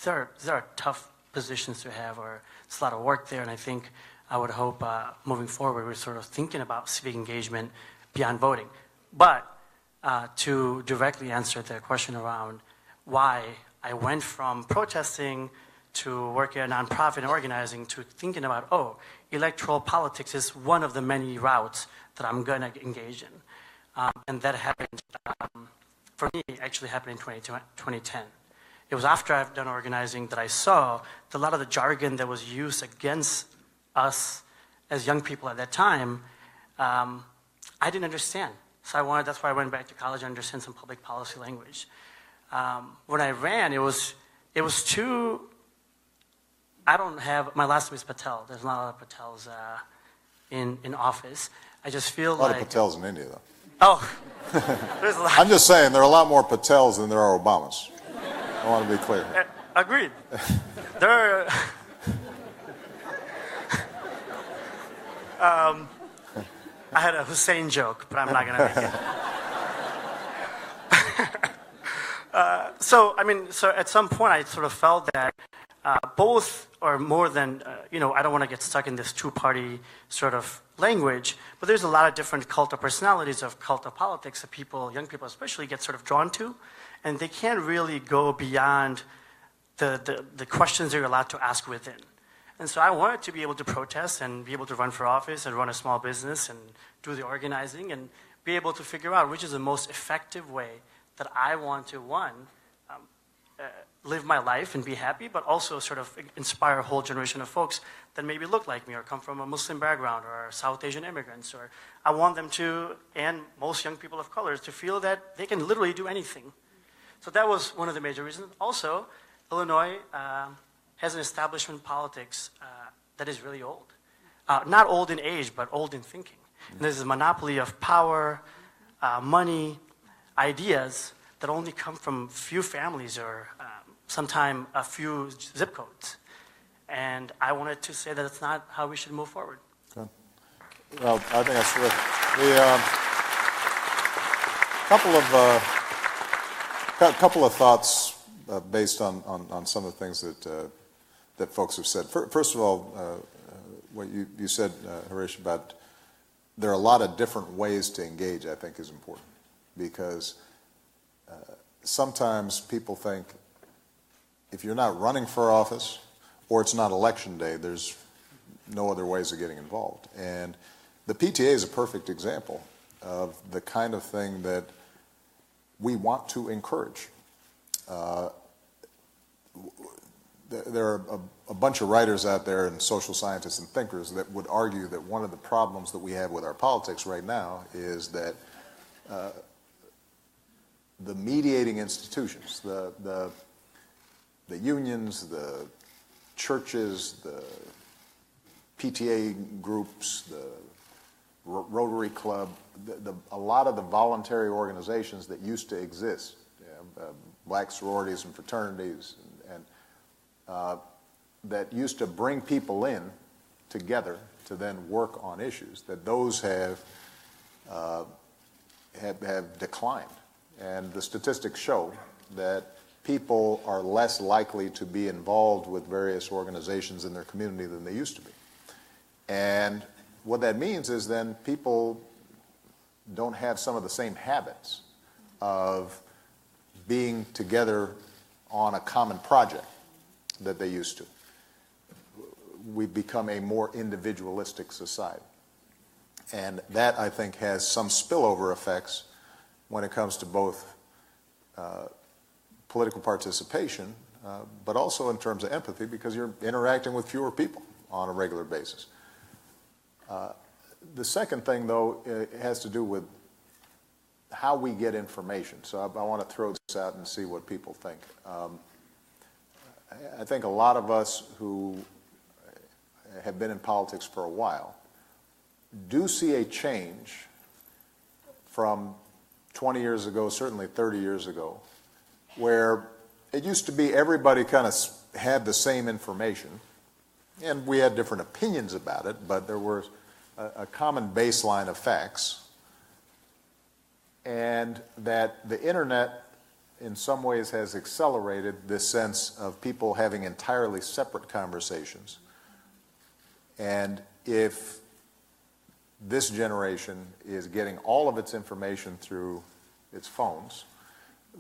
there are tough positions to have, or it's a lot of work there, and I think I would hope moving forward we're sort of thinking about civic engagement beyond voting. But to directly answer the question around why I went from protesting to working at a nonprofit and organizing to thinking about, electoral politics is one of the many routes that I'm going to engage in. And that happened, for me, actually happened in 2010. It was after I've done organizing that I saw that a lot of the jargon that was used against us as young people at that time, I didn't understand. So that's why I went back to college and understand some public policy language. When I ran, it was too, my last name is Patel. There's not a lot of Patels in office. I just feel like...
A lot of Patels in India, though.
Oh, there's a lot.
I'm just saying, there are a lot more Patels than there are Obamas. I want to be clear.
Agreed. There are... I had a Hussein joke, but I'm not going to make it. So at some point I sort of felt that both, or more than, I don't want to get stuck in this two-party sort of language, but there's a lot of different cult of personalities of cult of politics that young people especially, get sort of drawn to, and they can't really go beyond the questions they're allowed to ask within. And so I wanted to be able to protest and be able to run for office and run a small business and do the organizing and be able to figure out which is the most effective way that I want to, live my life and be happy, but also sort of inspire a whole generation of folks that maybe look like me or come from a Muslim background or are South Asian immigrants. Or I want them to, and most young people of color, to feel that they can literally do anything. So that was one of the major reasons. Also, Illinois has an establishment politics that is really old. Not old in age, but old in thinking. And there's a monopoly of power, money, ideas that only come from few families or sometimes a few zip codes. And I wanted to say that it's not how we should move forward.
Good. Well, I think that's terrific. Couple of thoughts based on some of the things that folks have said. First of all, what you said, Harish, about there are a lot of different ways to engage, I think is important, because sometimes people think if you're not running for office or it's not election day, there's no other ways of getting involved. And the PTA is a perfect example of the kind of thing that we want to encourage. There are a bunch of writers out there and social scientists and thinkers that would argue that one of the problems that we have with our politics right now is that the mediating institutions, the unions, the churches, the PTA groups, the Rotary Club, a lot of the voluntary organizations that used to exist, black sororities and fraternities, and that used to bring people in together to then work on issues, that those have declined. And the statistics show that people are less likely to be involved with various organizations in their community than they used to be. And what that means is then people don't have some of the same habits of being together on a common project that they used to. We've become a more individualistic society. And that, I think, has some spillover effects when it comes to both political participation, but also in terms of empathy, because you're interacting with fewer people on a regular basis. The second thing, though, it has to do with how we get information. So I want to throw this out and see what people think. I think a lot of us who have been in politics for a while do see a change from 20 years ago, certainly 30 years ago, where it used to be everybody kind of had the same information, and we had different opinions about it, but there was a common baseline of facts, and that the internet in some ways has accelerated this sense of people having entirely separate conversations. And if this generation is getting all of its information through its phones,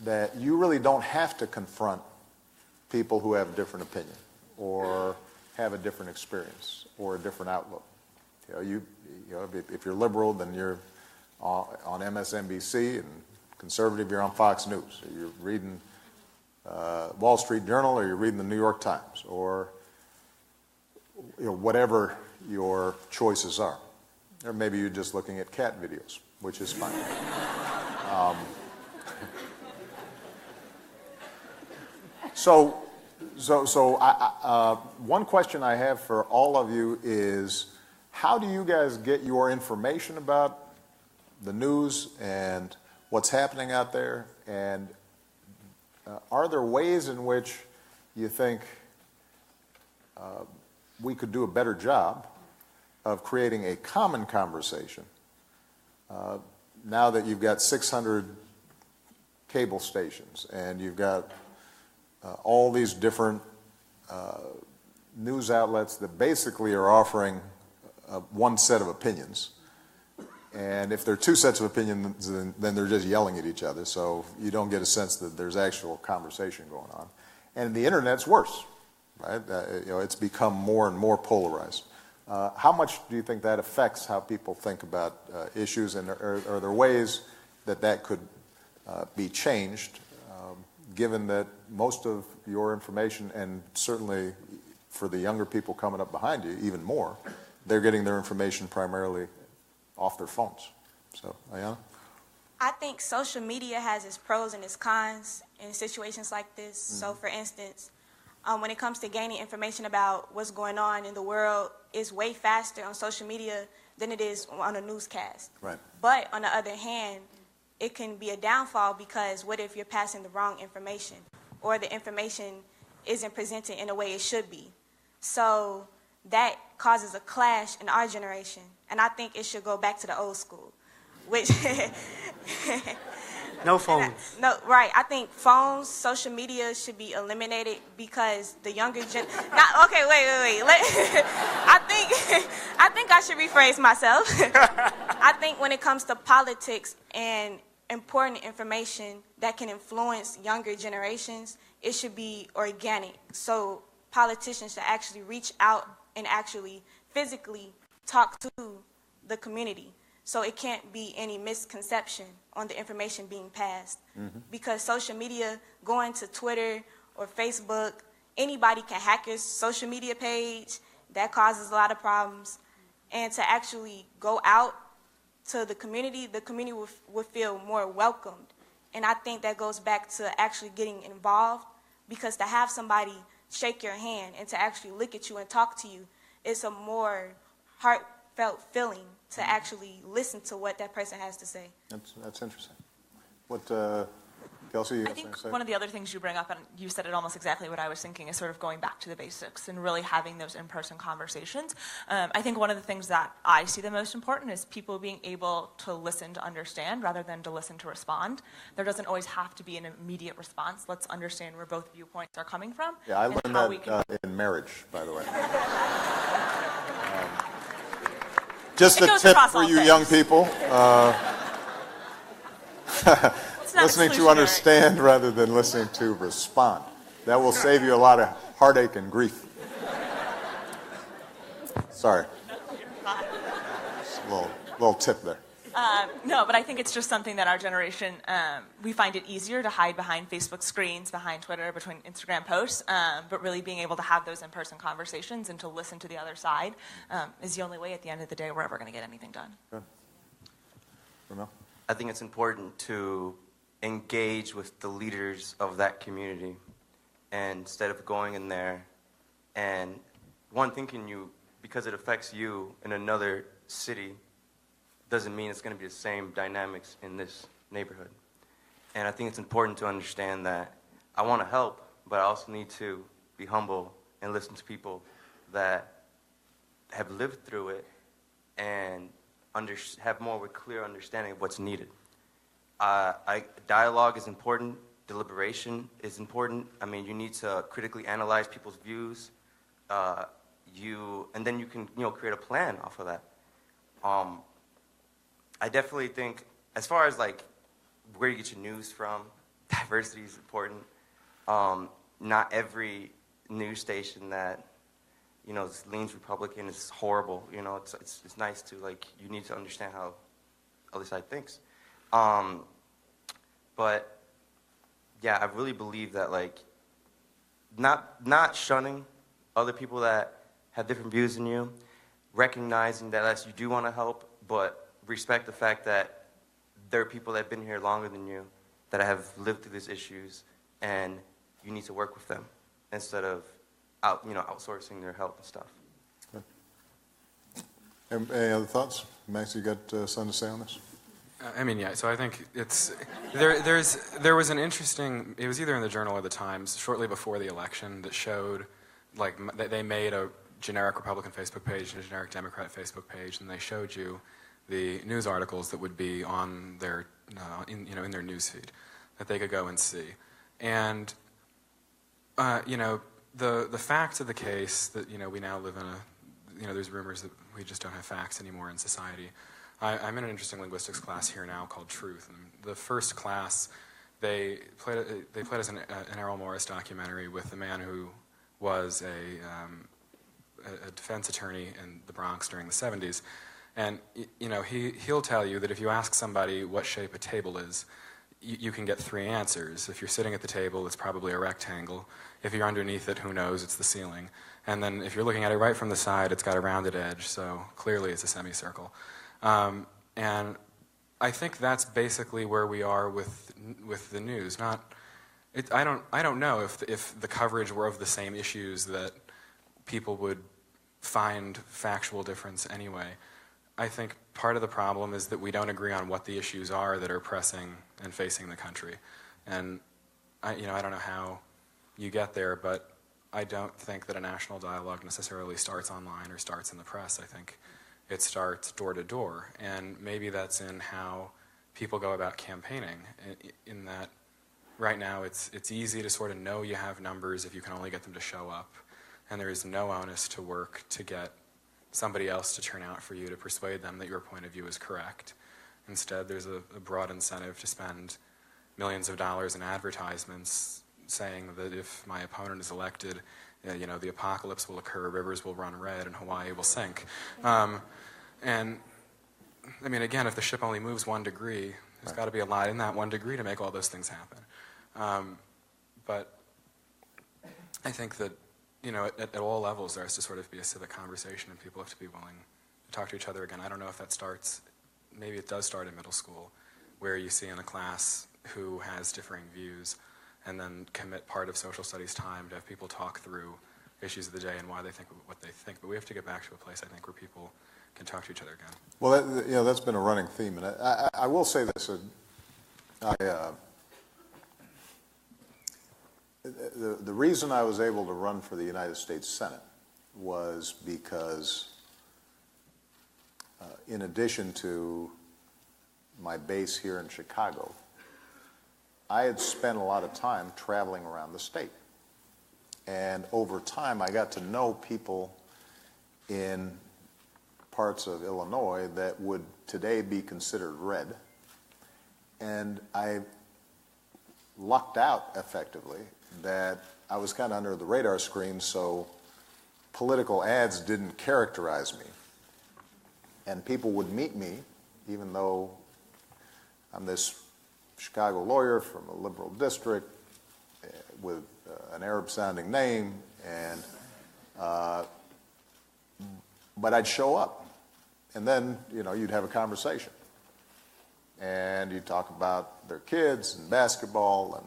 that you really don't have to confront people who have a different opinion or have a different experience or a different outlook. You know, if you're liberal, then you're on MSNBC, and conservative, you're on Fox News. Or you're reading Wall Street Journal, or you're reading the New York Times, or whatever your choices are. Or maybe you're just looking at cat videos, which is fine. One question I have for all of you is, how do you guys get your information about the news and what's happening out there? And are there ways in which you think we could do a better job of creating a common conversation now that you've got 600 cable stations and you've got all these different news outlets that basically are offering one set of opinions? And if there are two sets of opinions, then they're just yelling at each other, so you don't get a sense that there's actual conversation going on. And the internet's worse, right? It's become more and more polarized. How much do you think that affects how people think about issues, and are there ways that that could be changed, given that most of your information, and certainly for the younger people coming up behind you even more, they're getting their information primarily off their phones? So, Ayanna?
I think social media has its pros and its cons in situations like this. Mm-hmm. So, for instance, when it comes to gaining information about what's going on in the world, it's way faster on social media than it is on a newscast.
Right.
But on the other hand, it can be a downfall, because what if you're passing the wrong information, or the information isn't presented in a way it should be? So that causes a clash in our generation, and I think it should go back to the old school, which
no phones.
No, right. I think phones, social media should be eliminated, because the younger wait. I think I should rephrase myself. I think when it comes to politics and important information that can influence younger generations, it should be organic. So politicians should actually reach out and actually physically talk to the community. So it can't be any misconception on the information being passed. Mm-hmm. Because social media, going to Twitter or Facebook, anybody can hack your social media page. That causes a lot of problems. And to actually go out to the community will feel more welcomed. And I think that goes back to actually getting involved, because to have somebody shake your hand and to actually look at you and talk to you, it's a more heartfelt feeling to actually listen to what that person has to say.
That's interesting. Kelsey, you
I
got
think
something to say?
one of the other things you bring up, and you said it almost exactly what I was thinking, is sort of going back to the basics and really having those in-person conversations. I think one of the things that I see the most important is people being able to listen to understand rather than to listen to respond. There doesn't always have to be an immediate response. Let's understand where both viewpoints are coming from.
Yeah, I
and
learned
how we
that
can-
in marriage, by the way. Just
It
a
goes
tip
across
for
all
you
things.
young people.
It's not
Listening to
exclusionary.
understand rather than listening to respond. That will save you a lot of heartache and grief. Sorry. Just a little tip there.
No, but I think it's just something that our generation, we find it easier to hide behind Facebook screens, behind Twitter, between Instagram posts, but really being able to have those in-person conversations and to listen to the other side is the only way at the end of the day we're ever going to get anything done.
Good. Ramel?
I think it's important to engage with the leaders of that community, and instead of going in there and thinking you, because it affects you in another city, doesn't mean it's going to be the same dynamics in this neighborhood. And I think it's important to understand that I want to help, but I also need to be humble and listen to people that have lived through it and have more of a clear understanding of what's needed. Dialogue is important. Deliberation is important. I mean, you need to critically analyze people's views. And then you can, create a plan off of that. I definitely think, as far as like where you get your news from, diversity is important. Not every news station that leans Republican is horrible. It's nice to, like, you need to understand how the other side thinks. But yeah, I really believe that, like, not shunning other people that have different views than you, recognizing that yes, you do want to help, but respect the fact that there are people that have been here longer than you, that have lived through these issues, and you need to work with them instead of outsourcing their help and stuff.
Any other thoughts? Max, you got something to say on this?
I mean, yeah. So I think it's there was an interesting. It was either in the Journal or the Times shortly before the election that showed, like, that they made a generic Republican Facebook page and a generic Democrat Facebook page, and they showed you the news articles that would be on their in their news feed that they could go and see, and the facts of the case that we now live in a there's rumors that we just don't have facts anymore in society. I'm in an interesting linguistics class here now called Truth, and the first class they played us an Errol Morris documentary with a man who was a defense attorney in the Bronx during the 70s, and he'll tell you that if you ask somebody what shape a table is, you can get three answers. If you're sitting at the table, it's probably a rectangle. If you're underneath it, who knows? It's the ceiling. And then if you're looking at it right from the side, it's got a rounded edge, so clearly it's a semicircle. And I think that's basically where we are with the news. I don't know if the coverage were of the same issues that people would find factual difference anyway. I think part of the problem is that we don't agree on what the issues are that are pressing and facing the country. And I don't know how you get there, but I don't think that a national dialogue necessarily starts online or starts in the press. I think it starts door to door, and maybe that's in how people go about campaigning, in that right now it's easy to sort of know you have numbers if you can only get them to show up, and there is no onus to work to get somebody else to turn out for you to persuade them that your point of view is correct. Instead, there's a broad incentive to spend millions of dollars in advertisements saying that if my opponent is elected, the apocalypse will occur, rivers will run red, and Hawaii will sink. And, I mean, again, if the ship only moves 1 degree, there's got to be a lot in that 1 degree to make all those things happen. But I think that, at all levels, there has to sort of be a civic conversation, and people have to be willing to talk to each other again. I don't know if that starts, maybe it does start in middle school, where you see in a class who has differing views, and then commit part of social studies time to have people talk through issues of the day and why they think what they think. But we have to get back to a place, I think, where people can talk to each other again.
Well, that's been a running theme, and I will say this: the reason I was able to run for the United States Senate was because in addition to my base here in Chicago, I had spent a lot of time traveling around the state. And over time, I got to know people in parts of Illinois that would today be considered red. And I lucked out effectively that I was kind of under the radar screen, so political ads didn't characterize me. And people would meet me, even though I'm this Chicago lawyer from a liberal district with an Arab-sounding name, and but I'd show up, and then you'd have a conversation, and you'd talk about their kids and basketball and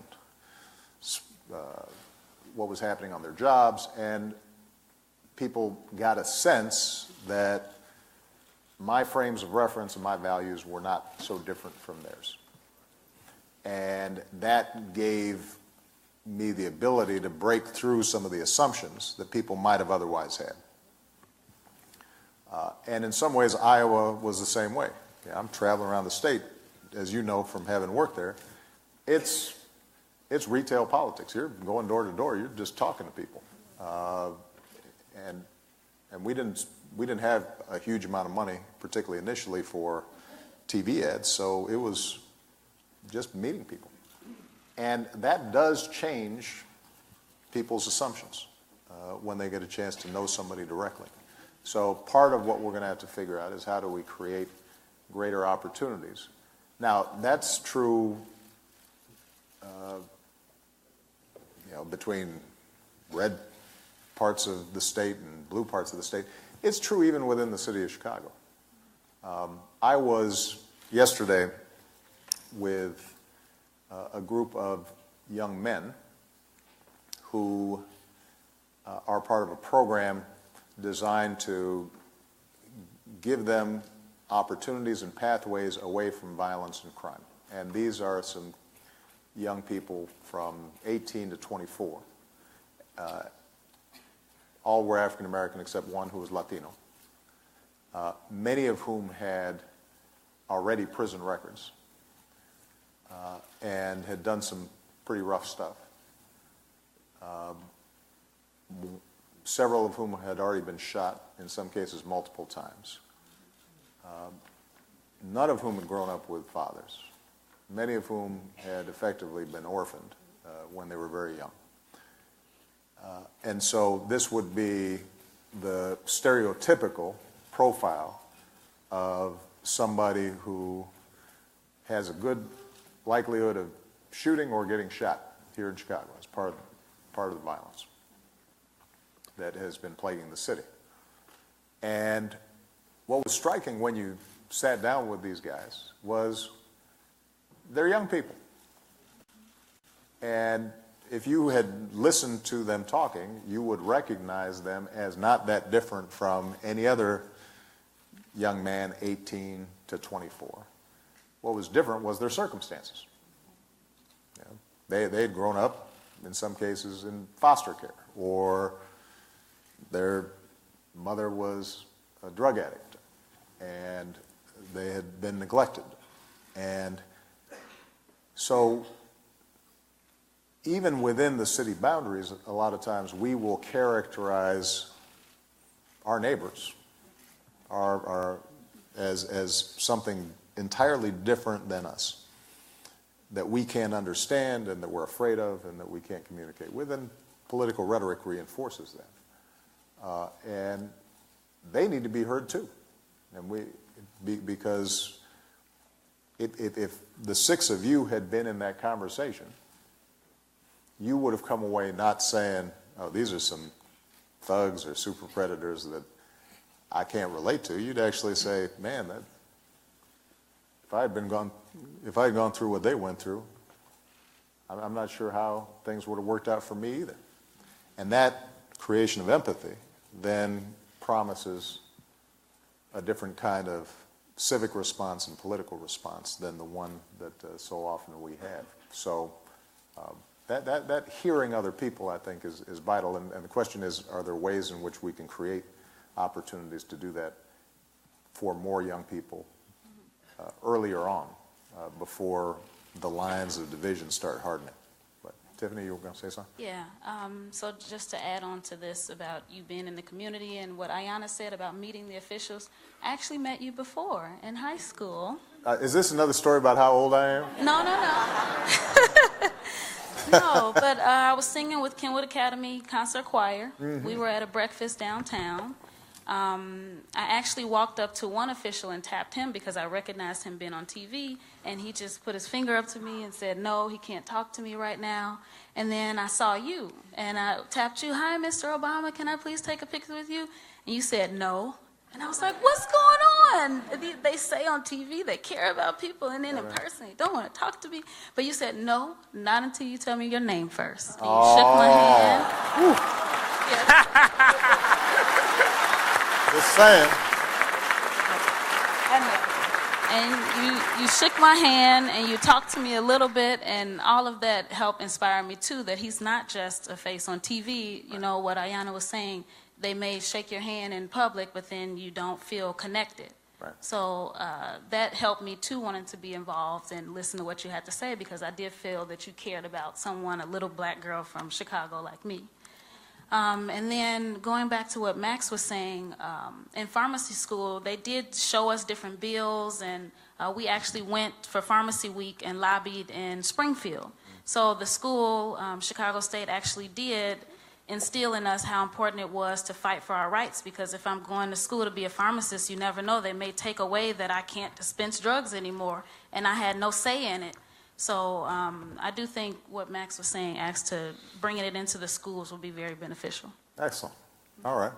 what was happening on their jobs, and people got a sense that my frames of reference and my values were not so different from theirs. And that gave me the ability to break through some of the assumptions that people might have otherwise had. And in some ways, Iowa was the same way. I'm traveling around the state, as you know from having worked there. It's retail politics. You're going door to door. You're just talking to people. And we didn't have a huge amount of money, particularly initially, for TV ads, so it was just meeting people. And that does change people's assumptions when they get a chance to know somebody directly. So part of what we're going to have to figure out is how do we create greater opportunities. Now, that's true between red parts of the state and blue parts of the state. It's true even within the city of Chicago. I was yesterday with a group of young men who are part of a program designed to give them opportunities and pathways away from violence and crime. And these are some young people from 18 to 24. All were African American except one who was Latino, many of whom had already prison records and had done some pretty rough stuff. Several of whom had already been shot, in some cases multiple times. None of whom had grown up with fathers, many of whom had effectively been orphaned when they were very young. And so this would be the stereotypical profile of somebody who has a good likelihood of shooting or getting shot here in Chicago as part of the violence that has been plaguing the city. And what was striking when you sat down with these guys was they're young people. And if you had listened to them talking, you would recognize them as not that different from any other young man 18 to 24. What was different was their circumstances. They had grown up, in some cases, in foster care, or their mother was a drug addict, and they had been neglected. And so even within the city boundaries, a lot of times we will characterize our neighbors as something entirely different than us, that we can't understand and that we're afraid of and that we can't communicate with, and political rhetoric reinforces that. And they need to be heard too, and because if the six of you had been in that conversation, you would have come away not saying, oh, these are some thugs or super predators that I can't relate to. You'd actually say, man, if I had gone through what they went through, I'm not sure how things would have worked out for me either. And that creation of empathy then promises a different kind of civic response and political response than the one that so often we have. So that hearing other people, I think, is vital. And the question is, are there ways in which we can create opportunities to do that for more young people earlier on, before the lines of division start hardening? But Tiffany, you were going to say something?
Yeah, so just to add on to this about you being in the community and what Ayanna said about meeting the officials, I actually met you before in high school.
Is this another story about how old I am?
No. No, but I was singing with Kenwood Academy Concert Choir.
Mm-hmm.
We were at a breakfast downtown. I actually walked up to one official and tapped him because I recognized him being on TV, and he just put his finger up to me and said, no, he can't talk to me right now. And then I saw you, and I tapped you, hi, Mr. Obama, can I please take a picture with you? And you said no. And I was like, what's going on? They say on TV they care about people, and then in person they don't want to talk to me. But you said, no, not until you tell me your name first. And you shook my hand. Yes.
Just saying.
And you shook my hand, and you talked to me a little bit, and all of that helped inspire me, too, that he's not just a face on TV. You know, what Ayanna was saying, they may shake your hand in public, but then you don't feel connected.
Right.
So that helped me, too, wanting to be involved and listen to what you had to say, because I did feel that you cared about someone, a little black girl from Chicago like me. And then going back to what Max was saying, in pharmacy school, they did show us different bills, and we actually went for Pharmacy Week and lobbied in Springfield. So the school, Chicago State, actually did instill in us how important it was to fight for our rights, because if I'm going to school to be a pharmacist, you never know, they may take away that I can't dispense drugs anymore, and I had no say in it. So I do think what Max was saying, as to bringing it into the schools, will be very beneficial.
Excellent. All right.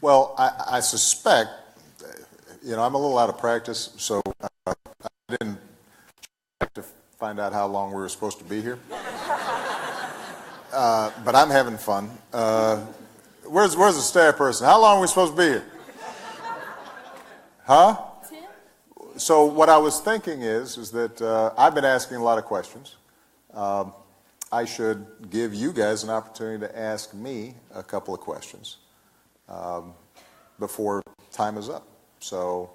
Well, I suspect, I'm a little out of practice, so I didn't check to find out how long we were supposed to be here. But I'm having fun. Where's the staff person? How long are we supposed to be here? Huh?
10?
So what I was thinking is that I've been asking a lot of questions. I should give you guys an opportunity to ask me a couple of questions before time is up. So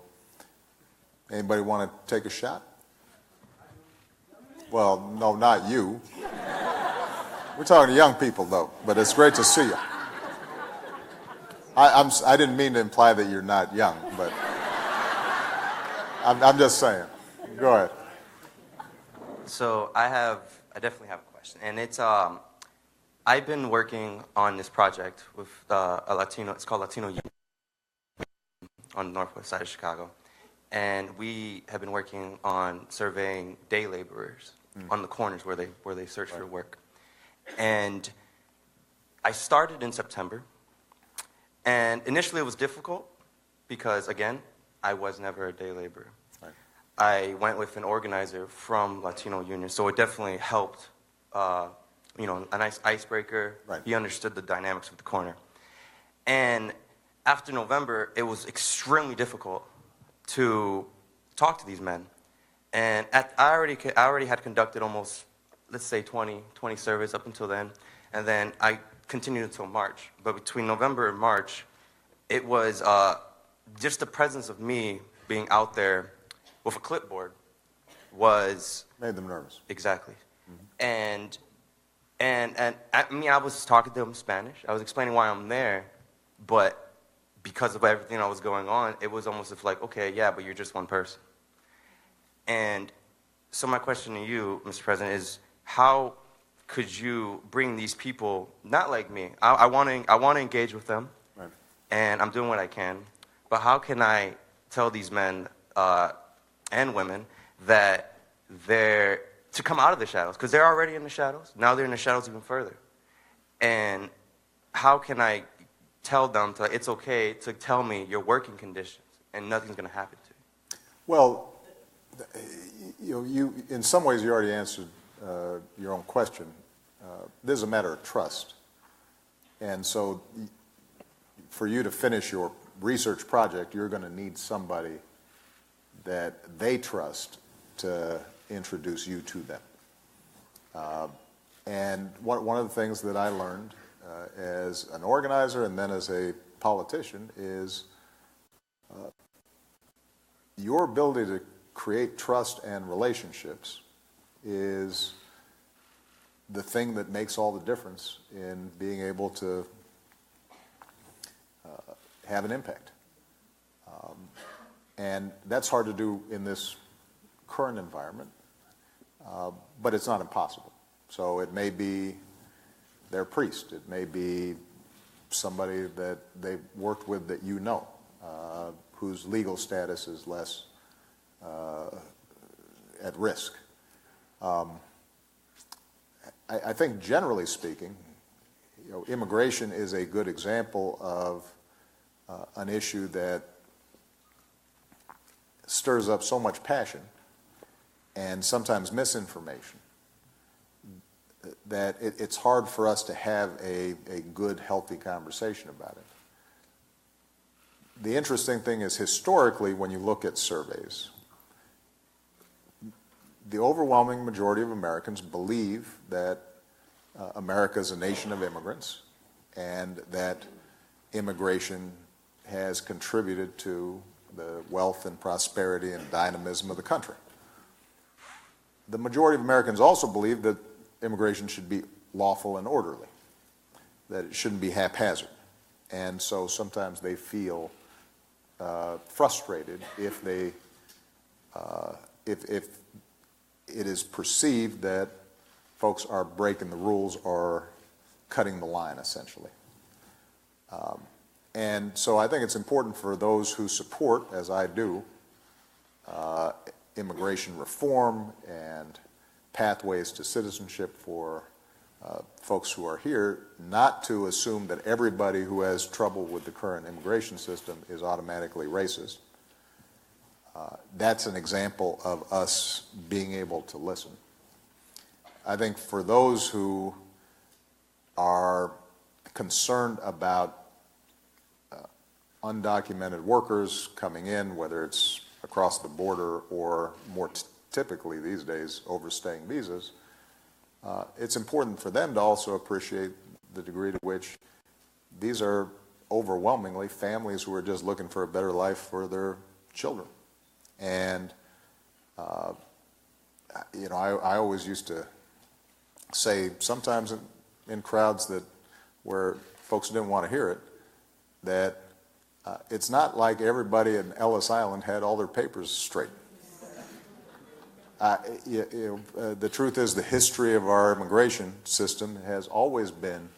anybody want to take a shot? Well, no, not you. We're talking to young people, though, but it's great to see you. I didn't mean to imply that you're not young, but I'm just saying. Go ahead.
So I definitely have a question, and it's I've been working on this project with a Latino. It's called Latino Youth on the northwest side of Chicago, and we have been working on surveying day laborers on the corners where they search for work. And I started in September, and initially it was difficult because, again, I was never a day laborer.
Right.
I went with an organizer from Latino Union, so it definitely helped, a nice icebreaker.
Right.
He understood the dynamics of the corner. And after November, it was extremely difficult to talk to these men. And I already had conducted almost, let's say 20 surveys up until then, and then I continued until March. But between November and March, it was just the presence of me being out there with a clipboard was...
Made them nervous.
Exactly. Mm-hmm. And I was talking to them in Spanish. I was explaining why I'm there, but because of everything that was going on, it was almost like, okay, yeah, but you're just one person. And so my question to you, Mr. President, is how could you bring these people, not like me, I want to engage with them,
right,
and I'm doing what I can, but how can I tell these men and women that they're to come out of the shadows, because they're already in the shadows, now they're in the shadows even further, and how can I tell them it's okay to tell me your working conditions and nothing's going to happen to you?
Well, you in some ways you already answered your own question. This is a matter of trust. And so for you to finish your research project, you're going to need somebody that they trust to introduce you to them. And one of the things that I learned as an organizer and then as a politician is your ability to create trust and relationships is the thing that makes all the difference in being able to have an impact. And that's hard to do in this current environment, but it's not impossible. So it may be their priest, it may be somebody that they've worked with that you know, whose legal status is less at risk. I think generally speaking, immigration is a good example of an issue that stirs up so much passion and sometimes misinformation that it's hard for us to have a good, healthy conversation about it. The interesting thing is, historically, when you look at surveys, the overwhelming majority of Americans believe that America is a nation of immigrants and that immigration has contributed to the wealth and prosperity and dynamism of the country. The majority of Americans also believe that immigration should be lawful and orderly, that it shouldn't be haphazard. And so sometimes they feel frustrated if it is perceived that folks are breaking the rules or cutting the line, essentially. And so I think it's important for those who support, as I do, immigration reform and pathways to citizenship for folks who are here, not to assume that everybody who has trouble with the current immigration system is automatically racist. That's an example of us being able to listen. I think for those who are concerned about undocumented workers coming in, whether it's across the border or more typically these days overstaying visas, it's important for them to also appreciate the degree to which these are overwhelmingly families who are just looking for a better life for their children. And I always used to say sometimes in crowds where folks didn't want to hear it, that it's not like everybody in Ellis Island had all their papers straight. The truth is, the history of our immigration system has always been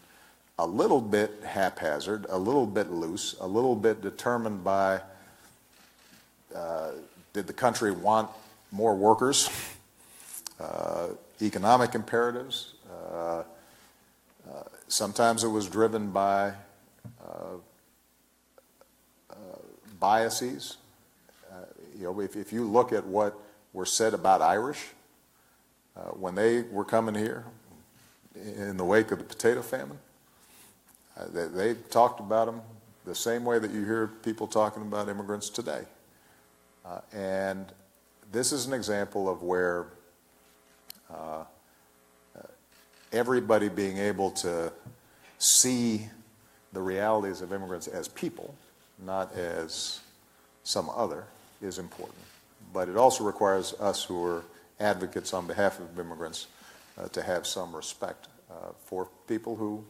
a little bit haphazard, a little bit loose, a little bit determined by did the country want more workers, economic imperatives. Sometimes it was driven by biases. If you look at what were said about Irish when they were coming here in the wake of the potato famine, they talked about them the same way that you hear people talking about immigrants today. And this is an example of where everybody being able to see the realities of immigrants as people, not as some other, is important. But it also requires us who are advocates on behalf of immigrants to have some respect for people who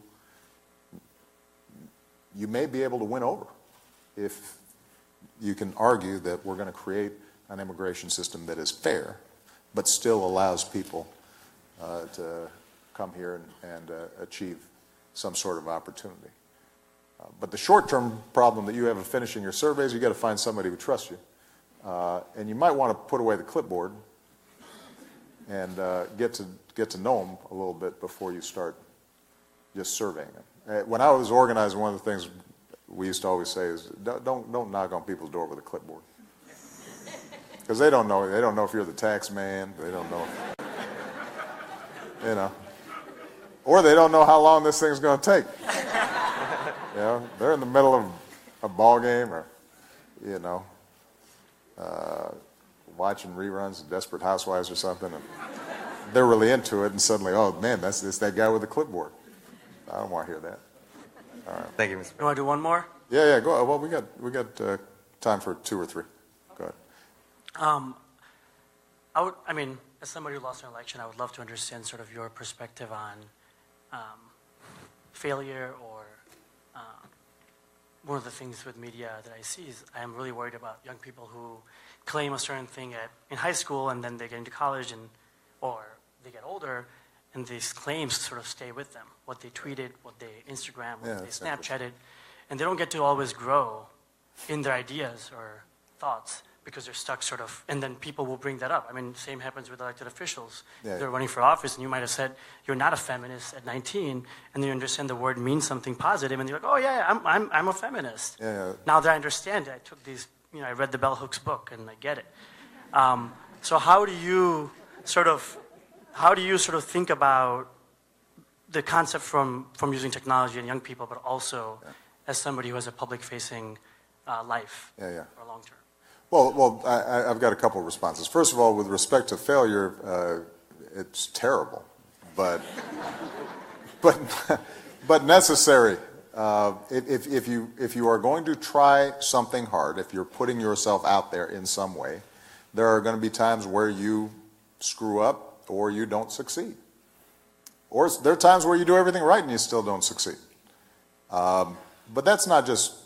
you may be able to win over if you can argue that we're going to create an immigration system that is fair but still allows people to come here and achieve some sort of opportunity. But the short-term problem that you have of finishing your surveys, you've got to find somebody who trusts you. And you might want to put away the clipboard and get to know them a little bit before you start just surveying them. When I was organizing, one of the things we used to always say is, don't knock on people's door with a clipboard. Because they don't know. They don't know if you're the tax man. They don't know. Or they don't know how long this thing's going to take. They're in the middle of a ball game or, watching reruns of Desperate Housewives or something. And they're really into it, and suddenly, oh man, it's that guy with the clipboard. I don't want to hear that.
Thank you, Mr.
You want to do one more?
Yeah, go. Well, we got time for 2 or 3. Go ahead.
As somebody who lost an election, I would love to understand sort of your perspective on failure, or one of the things with media that I see is I am really worried about young people who claim a certain thing in high school, and then they get into college, or they get older, and these claims sort of stay with them. What they tweeted, what they Instagram, what they Snapchatted, and they don't get to always grow in their ideas or thoughts because they're stuck sort of, and then people will bring that up. I mean, same happens with elected officials.
Yeah.
They're running for office, and you might have said, you're not a feminist at 19, and then you understand the word means something positive, and you're like, oh yeah, I'm a feminist.
Yeah.
Now that I understand it, I took these, I read the Bell Hooks book, and I get it. So how do you sort of think about the concept from using technology in young people, but also as somebody who has a public-facing life for a long term?
Well, I've got a couple of responses. First of all, with respect to failure, it's terrible, but necessary. If you are going to try something hard, if you're putting yourself out there in some way, there are going to be times where you screw up or you don't succeed. Or there are times where you do everything right and you still don't succeed. But that's not just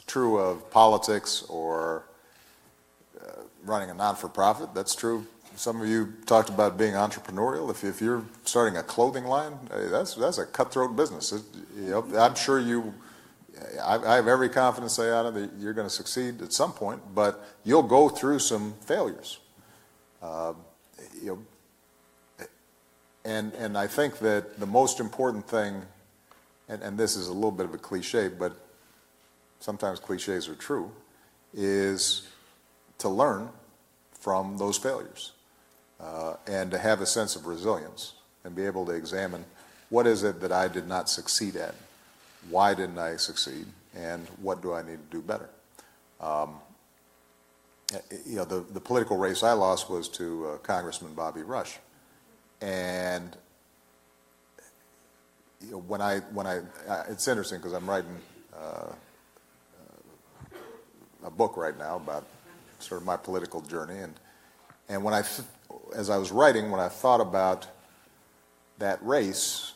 true of politics or running a non-for-profit. That's true. Some of you talked about being entrepreneurial. If you're starting a clothing line, that's a cutthroat business. I'm sure I have every confidence that you're going to succeed at some point, but you'll go through some failures. And I think that the most important thing, and this is a little bit of a cliche, but sometimes cliches are true, is to learn from those failures and to have a sense of resilience and be able to examine what is it that I did not succeed at, why didn't I succeed, and what do I need to do better. The political race I lost was to Congressman Bobby Rush, and when I it's interesting because I'm writing a book right now about sort of my political journey, and as I was writing, when I thought about that race,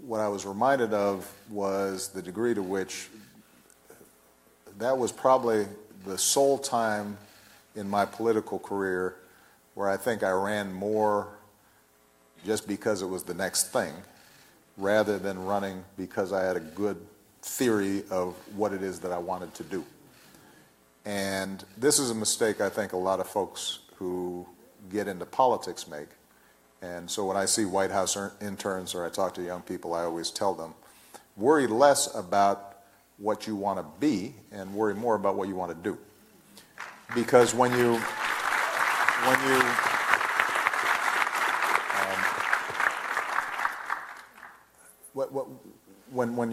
what I was reminded of was the degree to which that was probably the sole time in my political career where I think I ran more just because it was the next thing, rather than running because I had a good theory of what it is that I wanted to do. And this is a mistake I think a lot of folks who get into politics make. And so when I see White House interns or I talk to young people, I always tell them, worry less about what you want to be and worry more about what you want to do. Because when you're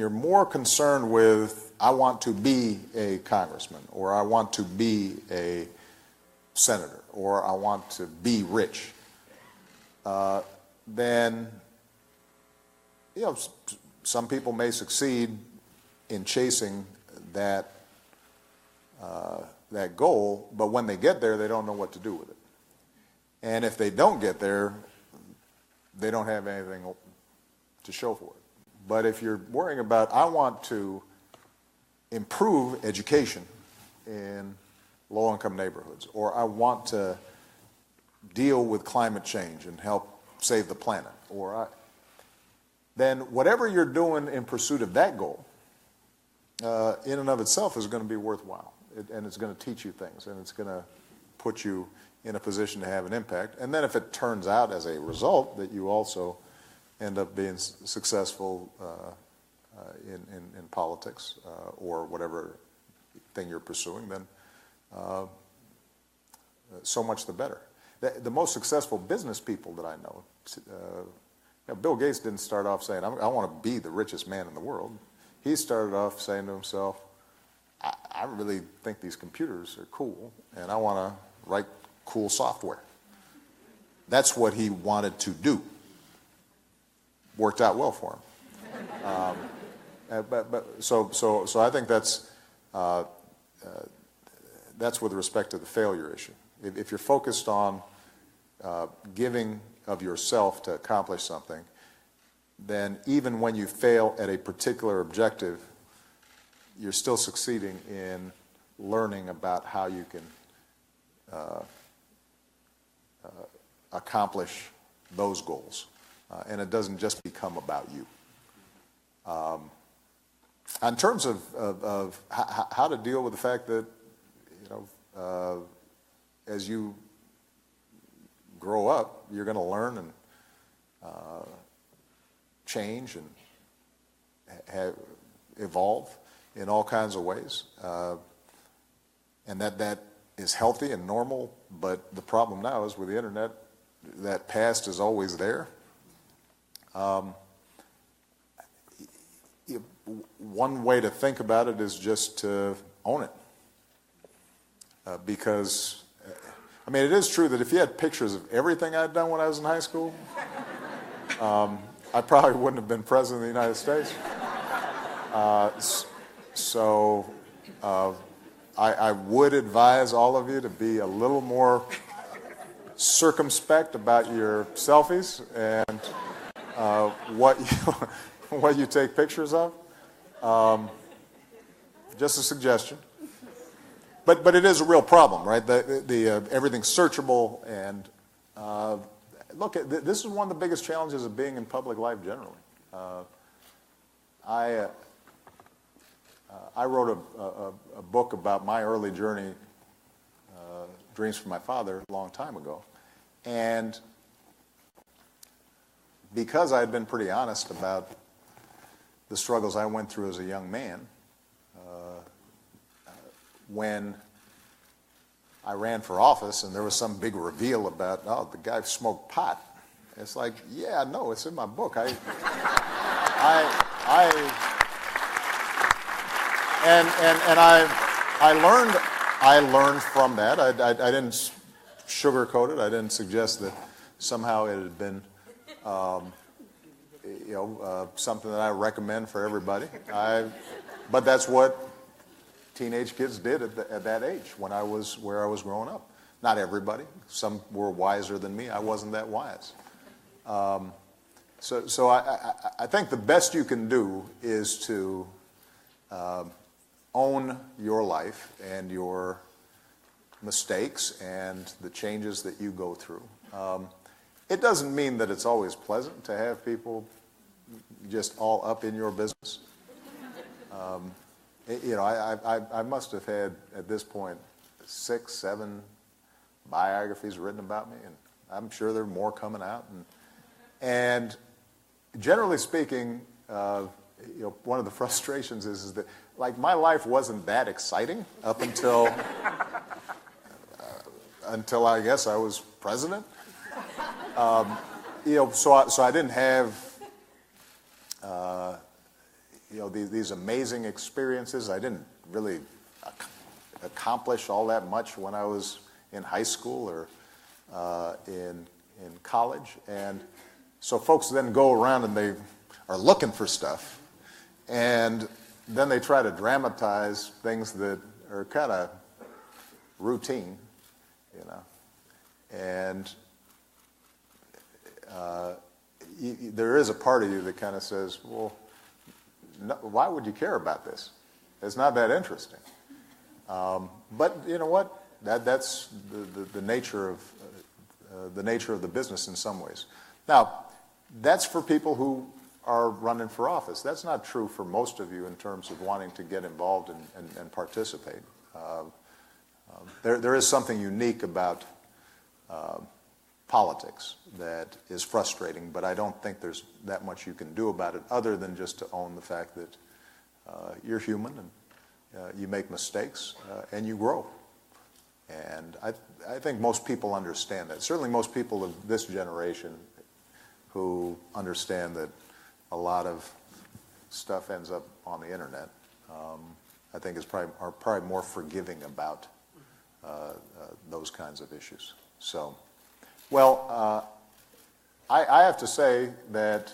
more concerned with, I want to be a congressman, or I want to be a senator, or I want to be rich, then some people may succeed in chasing that goal, but when they get there, they don't know what to do with it. And if they don't get there, they don't have anything to show for it. But if you're worrying about, I want to improve education in low-income neighborhoods, or I want to deal with climate change and help save the planet, then whatever you're doing in pursuit of that goal, in and of itself is going to be worthwhile. And it's going to teach you things, and it's going to put you in a position to have an impact. And then if it turns out as a result that you also end up being successful in politics or whatever thing you're pursuing, then so much the better. The most successful business people that I know, Bill Gates didn't start off saying, I want to be the richest man in the world. He started off saying to himself, I really think these computers are cool, and I want to write cool software. That's what he wanted to do. Worked out well for him. So I think that's with respect to the failure issue. If you're focused on giving of yourself to accomplish something, then even when you fail at a particular objective, you're still succeeding in learning about how you can accomplish those goals. And it doesn't just become about you. In terms of how to deal with the fact that, as you grow up, you're going to learn and change and evolve in all kinds of ways. And that is healthy and normal, but the problem now is with the internet, that past is always there. One way to think about it is just to own it. Because, I mean, it is true that if you had pictures of everything I'd done when I was in high school, I probably wouldn't have been president of the United States. I would advise all of you to be a little more circumspect about your selfies and what you take pictures of. Just a suggestion. But it is a real problem, right? Everything's searchable, and look, this is one of the biggest challenges of being in public life generally. I wrote a book about my early journey, Dreams from My Father, a long time ago, and because I had been pretty honest about the struggles I went through as a young man, when I ran for office and there was some big reveal about, oh, the guy smoked pot. It's like, yeah, no, it's in my book. I learned from that. I didn't sugarcoat it. I didn't suggest that somehow it had been something that I recommend for everybody. But that's what teenage kids did at that age where I was growing up. Not everybody. Some were wiser than me. I wasn't that wise. So I think the best you can do is to own your life and your mistakes and the changes that you go through. It doesn't mean that it's always pleasant to have people just all up in your business. I must have had, at this point, 6, 7 biographies written about me, and I'm sure there are more coming out. And generally speaking, one of the frustrations is that, like, my life wasn't that exciting up until I guess I was president. So I didn't have these amazing experiences. I didn't really accomplish all that much when I was in high school or in college. And so folks then go around and they are looking for stuff, and then they try to dramatize things that are kind of routine, and there is a part of you that kind of says, well, no, why would you care about this? It's not that interesting. But you know what? That's the nature of the business in some ways. Now, that's for people who are running for office. That's not true for most of you in terms of wanting to get involved and participate. There is something unique about politics that is frustrating, but I don't think there's that much you can do about it other than just to own the fact that you're human and you make mistakes and you grow. And I think most people understand that. Certainly most people of this generation who understand that a lot of stuff ends up on the internet, I think are probably more forgiving about those kinds of issues. So Well, I have to say that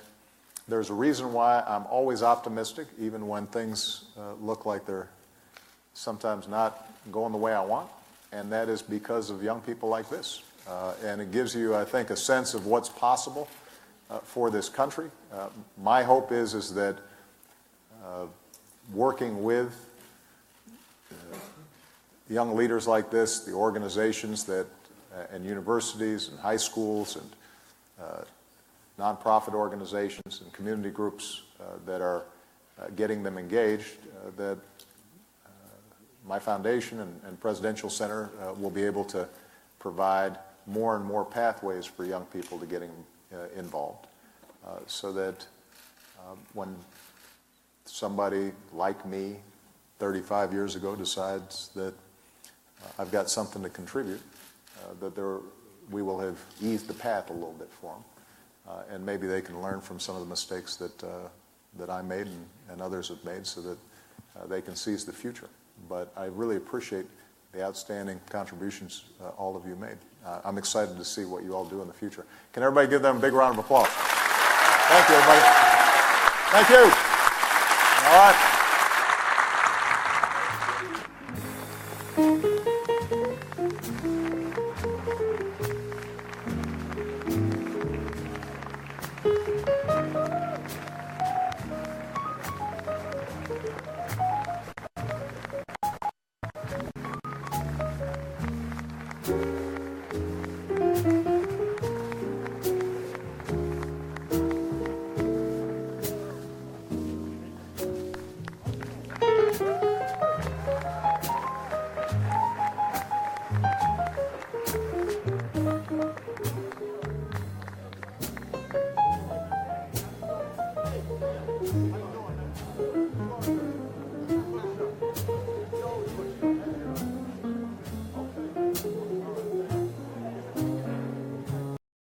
there's a reason why I'm always optimistic, even when things look like they're sometimes not going the way I want, and that is because of young people like this. And it gives you, I think, a sense of what's possible for this country. My hope is that working with young leaders like this, the organizations that, and universities and high schools and nonprofit organizations and community groups that are getting them engaged, that my foundation and Presidential Center will be able to provide more and more pathways for young people to getting involved, so that when somebody like me 35 years ago decides that I've got something to contribute, that we will have eased the path a little bit for them. And maybe they can learn from some of the mistakes that I made and others have made, so that they can seize the future. But I really appreciate the outstanding contributions all of you made. I'm excited to see what you all do in the future. Can everybody give them a big round of applause? Thank you, everybody. Thank you. All right.